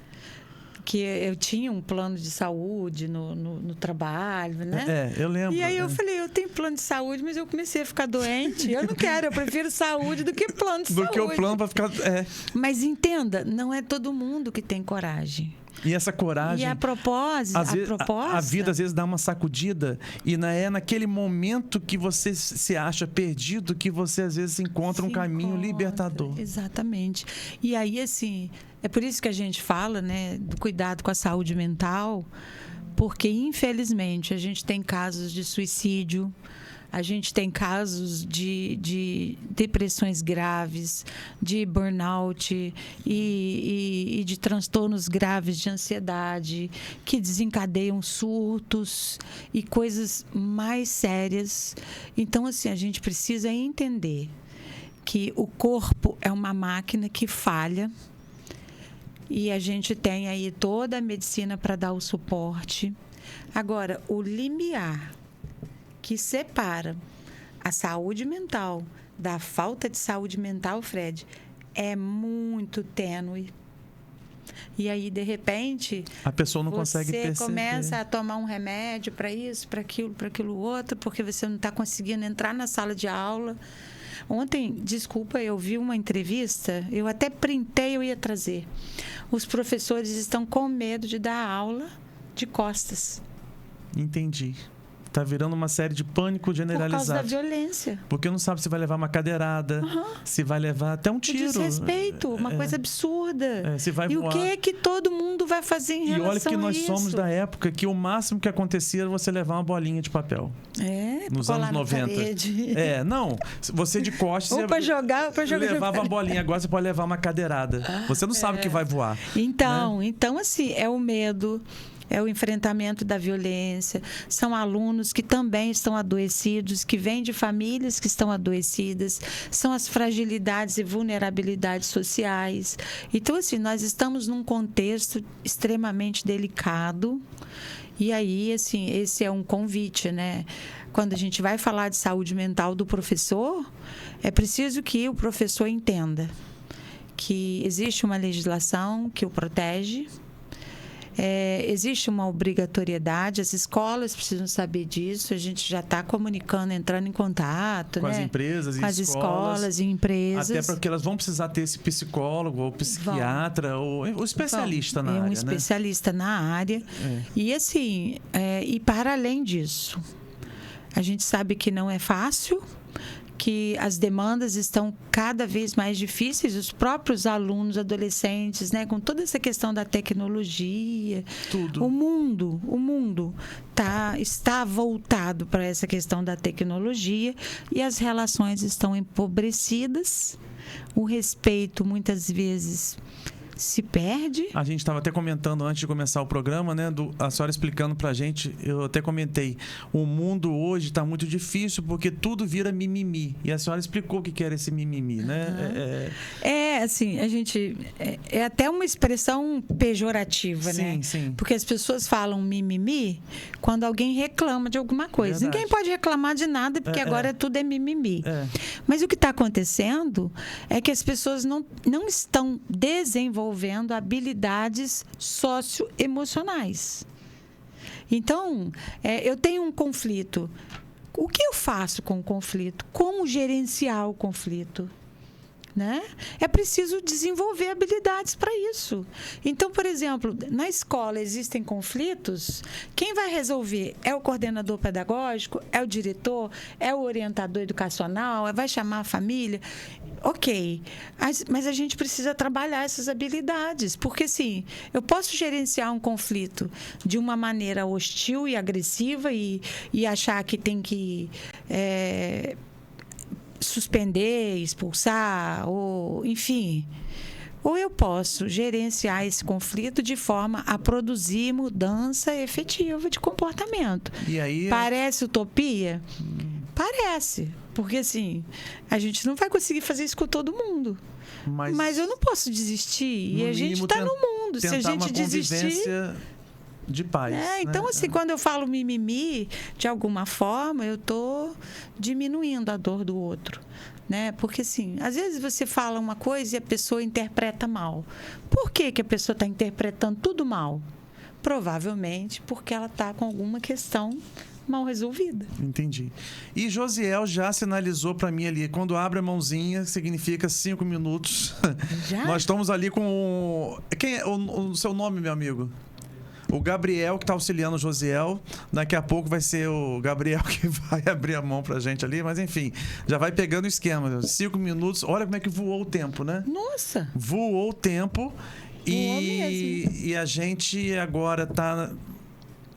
que eu tinha um plano de saúde no trabalho, né? Eu lembro. E aí eu falei, eu tenho plano de saúde, mas eu comecei a ficar doente. Eu não quero, eu prefiro saúde do que plano de saúde. Do que o plano para ficar... Mas entenda, não é todo mundo que tem coragem. E essa coragem... E a proposta... A vida, às vezes, dá uma sacudida e é naquele momento que você se acha perdido que você, às vezes, encontra um caminho libertador. Exatamente. E aí, assim, é por isso que a gente fala, né, do cuidado com a saúde mental, porque, infelizmente, a gente tem casos de suicídio, a gente tem casos de depressões graves, de burnout e de transtornos graves de ansiedade, que desencadeiam surtos e coisas mais sérias. Então, assim, a gente precisa entender que o corpo é uma máquina que falha e a gente tem aí toda a medicina para dar o suporte. Agora, o limiar que separa a saúde mental da falta de saúde mental, Fred, é muito tênue. E aí, de repente, a pessoa não consegue perceber. Você começa a tomar um remédio para isso, para aquilo outro, porque você não está conseguindo entrar na sala de aula. Ontem, desculpa, eu vi uma entrevista, eu até printei, eu ia trazer. Os professores estão com medo de dar aula de costas. Entendi. Tá virando uma série de pânico generalizado. Por causa da violência. Porque não sabe se vai levar uma cadeirada, se vai levar até um tiro. Desrespeito, uma coisa absurda. Se vai e voar. o que é que todo mundo vai fazer em relação a isso? E olha que nós somos da época que o máximo que acontecia era você levar uma bolinha de papel. Nos anos 90. Não. Você de costas... Ou para jogar. Levava a bolinha. Agora você pode levar uma cadeirada. Você não sabe o que vai voar. Então, assim, é o medo... É o enfrentamento da violência. São alunos que também estão adoecidos, que vêm de famílias que estão adoecidas. São as fragilidades e vulnerabilidades sociais. Então, assim, nós estamos num contexto extremamente delicado. E aí, assim, esse é um convite, né? Quando a gente vai falar de saúde mental do professor, é preciso que o professor entenda que existe uma legislação que o protege. Existe uma obrigatoriedade, as escolas precisam saber disso, a gente já está comunicando, entrando em contato com as empresas com as escolas e empresas. Até porque elas vão precisar ter esse psicólogo ou psiquiatra ou especialista na área. Um especialista na área. E assim, e para além disso, a gente sabe que não é fácil, que as demandas estão cada vez mais difíceis, os próprios alunos, adolescentes, né, com toda essa questão da tecnologia. Tudo. O mundo está voltado para essa questão da tecnologia e as relações estão empobrecidas, o respeito muitas vezes se perde. A gente estava até comentando antes de começar o programa, né? A senhora explicando pra gente, eu até comentei, o mundo hoje está muito difícil porque tudo vira mimimi. E a senhora explicou o que era esse mimimi, né? Assim, a gente... É até uma expressão pejorativa, né? Sim. Porque as pessoas falam mimimi quando alguém reclama de alguma coisa. Verdade. Ninguém pode reclamar de nada porque agora tudo é mimimi. Mas o que está acontecendo é que as pessoas não estão desenvolvendo habilidades socioemocionais. Então, eu tenho um conflito. O que eu faço com o conflito? Como gerenciar o conflito? Né? É preciso desenvolver habilidades para isso. Então, por exemplo, na escola existem conflitos, quem vai resolver é o coordenador pedagógico, é o diretor, é o orientador educacional, vai chamar a família. Ok, mas a gente precisa trabalhar essas habilidades, porque assim, eu posso gerenciar um conflito de uma maneira hostil e agressiva e achar que tem que suspender, expulsar, ou enfim. Ou eu posso gerenciar esse conflito de forma a produzir mudança efetiva de comportamento. E aí... Parece utopia? Parece. Porque, assim, a gente não vai conseguir fazer isso com todo mundo. Mas eu não posso desistir. E a gente está no mundo. Se a gente desistir... de paz. Então, assim, quando eu falo mimimi, de alguma forma, eu estou diminuindo a dor do outro. Né? Porque, assim, às vezes você fala uma coisa e a pessoa interpreta mal. Por que a pessoa está interpretando tudo mal? Provavelmente porque ela está com alguma questão mal resolvida. Entendi. E Josiel já sinalizou para mim ali, quando abre a mãozinha, significa 5 minutos. Já? Nós estamos ali com... Quem é o seu nome, meu amigo? O Gabriel, que está auxiliando o Josiel. Daqui a pouco vai ser o Gabriel que vai abrir a mão pra gente ali. Mas, enfim, já vai pegando o esquema. 5 minutos. Olha como é que voou o tempo, né? Nossa! Voou o tempo. E a gente agora está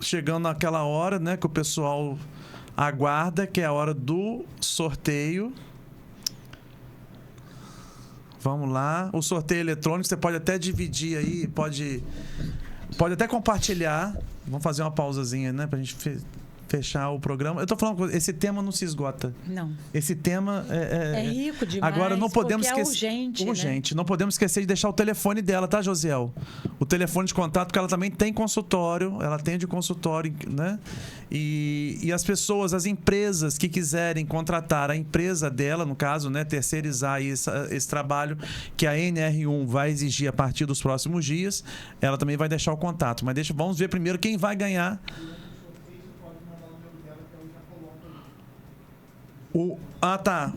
chegando naquela hora, né? Que o pessoal aguarda, que é a hora do sorteio. Vamos lá. O sorteio eletrônico, você pode até dividir aí, pode até compartilhar. Vamos fazer uma pausazinha, né? Pra gente fechar o programa. Eu tô falando, esse tema não se esgota. Não. Esse tema é rico demais. Agora não podemos esquecer. É urgente. Né? Não podemos esquecer de deixar o telefone dela, tá, Josiel? O telefone de contato, porque ela também tem consultório, ela atende consultório, né? E as pessoas, as empresas que quiserem contratar a empresa dela, no caso, né, terceirizar esse trabalho que a NR1 vai exigir a partir dos próximos dias, ela também vai deixar o contato. Mas vamos ver primeiro quem vai ganhar.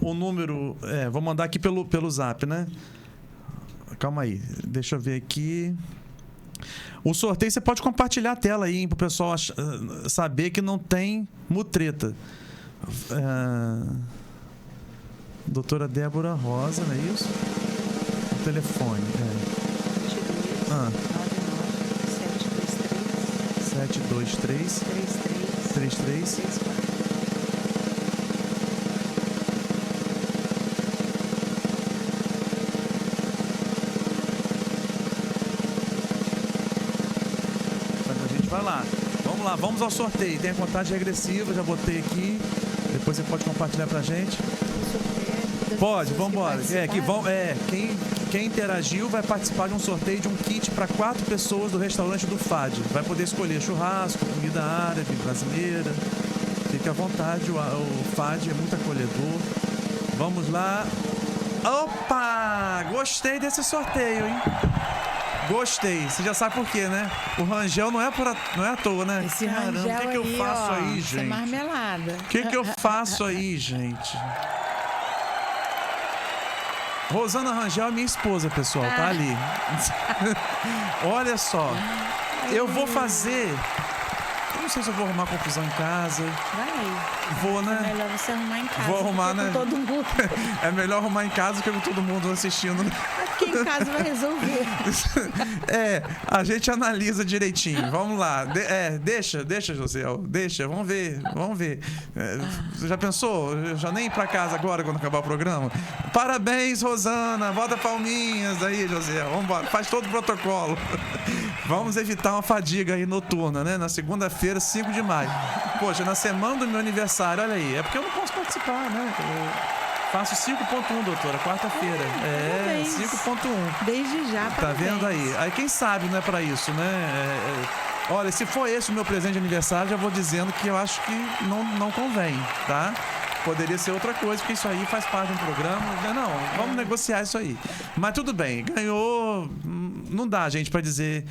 O número... vou mandar aqui pelo Zap, né? Calma aí. Deixa eu ver aqui. O sorteio você pode compartilhar a tela aí, hein, pro pessoal saber que não tem mutreta. Doutora Débora Rosa, não é isso? O telefone. 723 33 Vai lá. Vamos lá, vamos ao sorteio. Tem a contagem regressiva, já botei aqui. Depois você pode compartilhar pra gente. Pode, vamos embora. Quem interagiu vai participar de um sorteio de um kit para 4 pessoas do restaurante do FAD. Vai poder escolher churrasco, comida árabe, brasileira. Fique à vontade, o FAD é muito acolhedor. Vamos lá. Opa! Gostei desse sorteio, hein? Gostei. Você já sabe por quê, né? O Rangel não é à toa, né? Esse Caramba, Rangel o que eu faço aí, gente? Isso é marmelada. O que eu faço aí, gente? Rosana Rangel é minha esposa, pessoal. Tá ali. Olha só. Eu vou fazer... Eu não sei se eu vou arrumar confusão em casa. Vai. Vou, né? É melhor você arrumar em casa. Vou arrumar, né? Com todo mundo. É melhor arrumar em casa do que com todo mundo assistindo, né? Aqui em casa vai resolver. A gente analisa direitinho. Vamos lá. Deixa, Josiel. Deixa, vamos ver. Você já pensou? Eu já nem ir pra casa agora quando acabar o programa? Parabéns, Rosana. Bota palminhas aí, Josiel. Vamos embora. Faz todo o protocolo. Vamos evitar uma fadiga aí noturna, né? Na segunda-feira, 5 de maio. Poxa, na semana do meu aniversário, olha aí. É porque eu não posso participar, né? Faço 5.1, doutora, quarta-feira. 5.1. Desde já, Tá vendo aí? Aí quem sabe não é pra isso, né? Olha, se for esse o meu presente de aniversário, já vou dizendo que eu acho que não convém, tá? Poderia ser outra coisa, porque isso aí faz parte de um programa. Não, vamos negociar isso aí. Mas tudo bem, ganhou. Não dá, gente, pra dizer.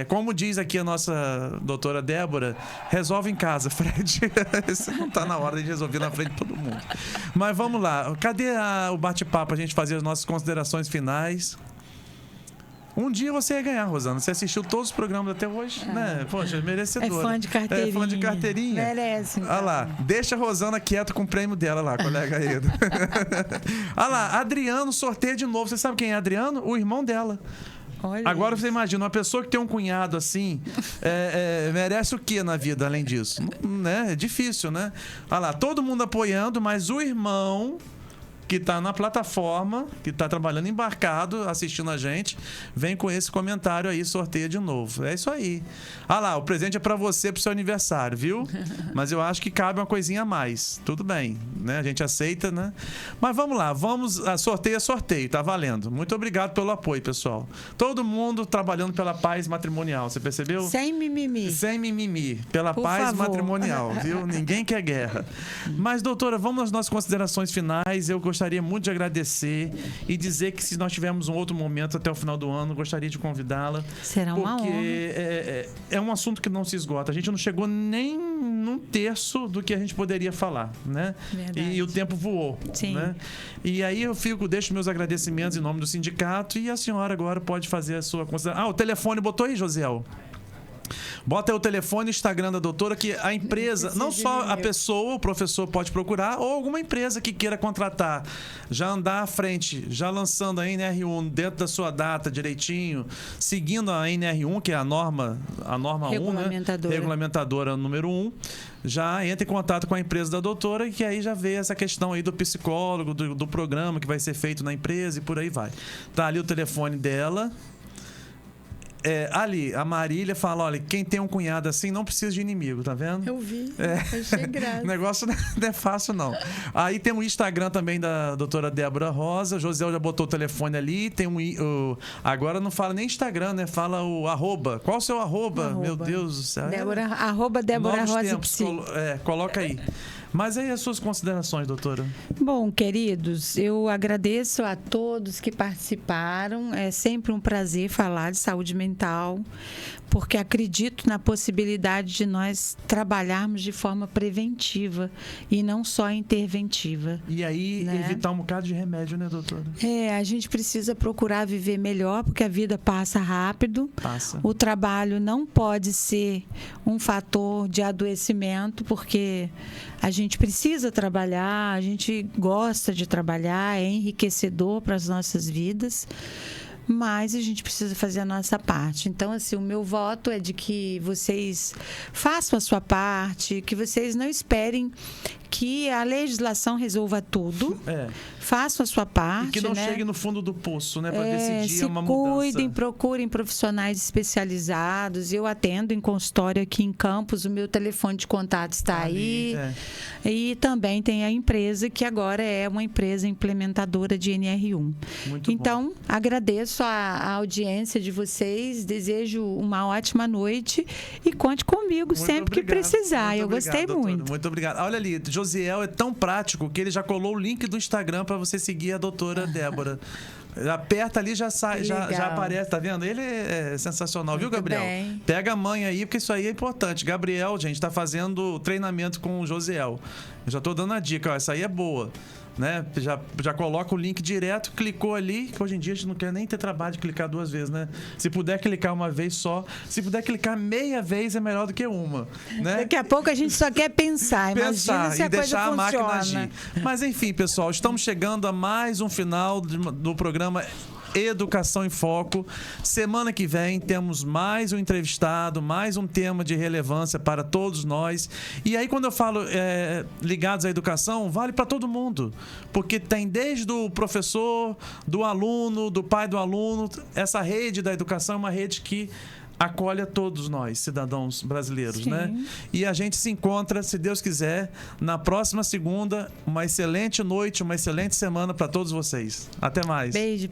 Como diz aqui a nossa doutora Débora, resolve em casa, Fred. Isso não tá na hora de resolver na frente de todo mundo. Mas vamos lá. Cadê o bate-papo pra gente fazer as nossas considerações finais? Um dia você ia ganhar, Rosana. Você assistiu todos os programas até hoje, né? Poxa, merecedora. É fã de carteirinha. É fã de carteirinha. Merece. Então. Olha lá, deixa a Rosana quieta com o prêmio dela lá, colega aí. Olha lá, Adriano sorteia de novo. Você sabe quem é Adriano? O irmão dela. Olha Agora isso. você imagina, uma pessoa que tem um cunhado assim, merece o que na vida além disso? Né? É difícil, né? Olha lá, todo mundo apoiando, mas o irmão... que está na plataforma, que está trabalhando embarcado, assistindo a gente, vem com esse comentário aí, sorteia de novo. É isso aí. Ah lá, o presente é para você, pro seu aniversário, viu? Mas eu acho que cabe uma coisinha a mais. Tudo bem, né? A gente aceita, né? Mas vamos lá, sorteio é sorteio, tá valendo. Muito obrigado pelo apoio, pessoal. Todo mundo trabalhando pela paz matrimonial, você percebeu? Sem mimimi. Sem mimimi, pela Por paz favor. matrimonial, viu? Ninguém quer guerra. Mas, doutora, vamos às nossas considerações finais. Eu gostaria muito de agradecer e dizer que se nós tivermos um outro momento até o final do ano, gostaria de convidá-la. Será uma honra. Porque é um assunto que não se esgota. A gente não chegou nem num terço do que a gente poderia falar, né? Verdade. E o tempo voou. Sim. Né? E aí eu deixo meus agradecimentos em nome do sindicato e a senhora agora pode fazer a sua consideração. O telefone botou aí, Josiel? Bota aí o telefone e o Instagram da doutora, que a empresa, não só a pessoa, o professor pode procurar, ou alguma empresa que queira contratar, já andar à frente, já lançando a NR1 dentro da sua data direitinho, seguindo a NR1, que é a norma 1, né? Regulamentadora número 1, já entra em contato com a empresa da doutora, que aí já vê essa questão aí do psicólogo, do programa que vai ser feito na empresa e por aí vai. Tá ali o telefone dela. Ali, a Marília fala, olha, quem tem um cunhado assim não precisa de inimigo, tá vendo? Eu vi, achei graça. O negócio não é fácil, não. Aí tem o Instagram também da doutora Débora Rosa, José já botou o telefone ali, tem agora não fala nem Instagram, né? Fala o arroba. Qual o seu arroba? Meu Deus do céu. Arroba Débora Novos Rosa tempos. Psi. Coloca aí. Mas aí as suas considerações, doutora? Bom, queridos, eu agradeço a todos que participaram. É sempre um prazer falar de saúde mental, porque acredito na possibilidade de nós trabalharmos de forma preventiva e não só interventiva. E aí, evitar um bocado de remédio, né, doutora? A gente precisa procurar viver melhor, porque a vida passa rápido. Passa. O trabalho não pode ser um fator de adoecimento, porque a gente precisa trabalhar, a gente gosta de trabalhar, é enriquecedor para as nossas vidas. Mas a gente precisa fazer a nossa parte. Então, assim, o meu voto é de que vocês façam a sua parte, que vocês não esperem que a legislação resolva tudo. Façam a sua parte. E que não chegue no fundo do poço, né? Para decidir uma mudança. Cuidem, procurem profissionais especializados. Eu atendo em consultório aqui em Campos, o meu telefone de contato está aí. E também tem a empresa, que agora é uma empresa implementadora de NR1. Então, agradeço a audiência de vocês, desejo uma ótima noite e conte comigo sempre que precisar. Eu gostei muito. Muito obrigado. Olha ali, Josiel é tão prático que ele já colou o link do Instagram para você seguir a doutora Débora. Aperta ali, já sai, já aparece, tá vendo? Ele é sensacional, viu, Gabriel? Bem. Pega a mãe aí, porque isso aí é importante. Gabriel, gente, tá fazendo treinamento com o Josiel. Eu já tô dando a dica, ó, essa aí é boa. Né? Já coloca o link direto, clicou ali, que hoje em dia a gente não quer nem ter trabalho de clicar 2 vezes, né? Se puder clicar uma vez só, se puder clicar meia vez é melhor do que uma, né? Daqui a pouco a gente só quer pensar imagina se e a deixar coisa a funciona. máquina agir. Mas enfim, pessoal, estamos chegando a mais um final do programa Educação em Foco. Semana que vem temos mais um entrevistado, mais um tema de relevância para todos nós. E aí, quando eu falo ligados à educação, vale para todo mundo. Porque tem desde o professor, do aluno, do pai do aluno. Essa rede da educação é uma rede que acolhe a todos nós, cidadãos brasileiros, né? E a gente se encontra, se Deus quiser, na próxima segunda. Uma excelente noite, uma excelente semana para todos vocês. Até mais. Beijo.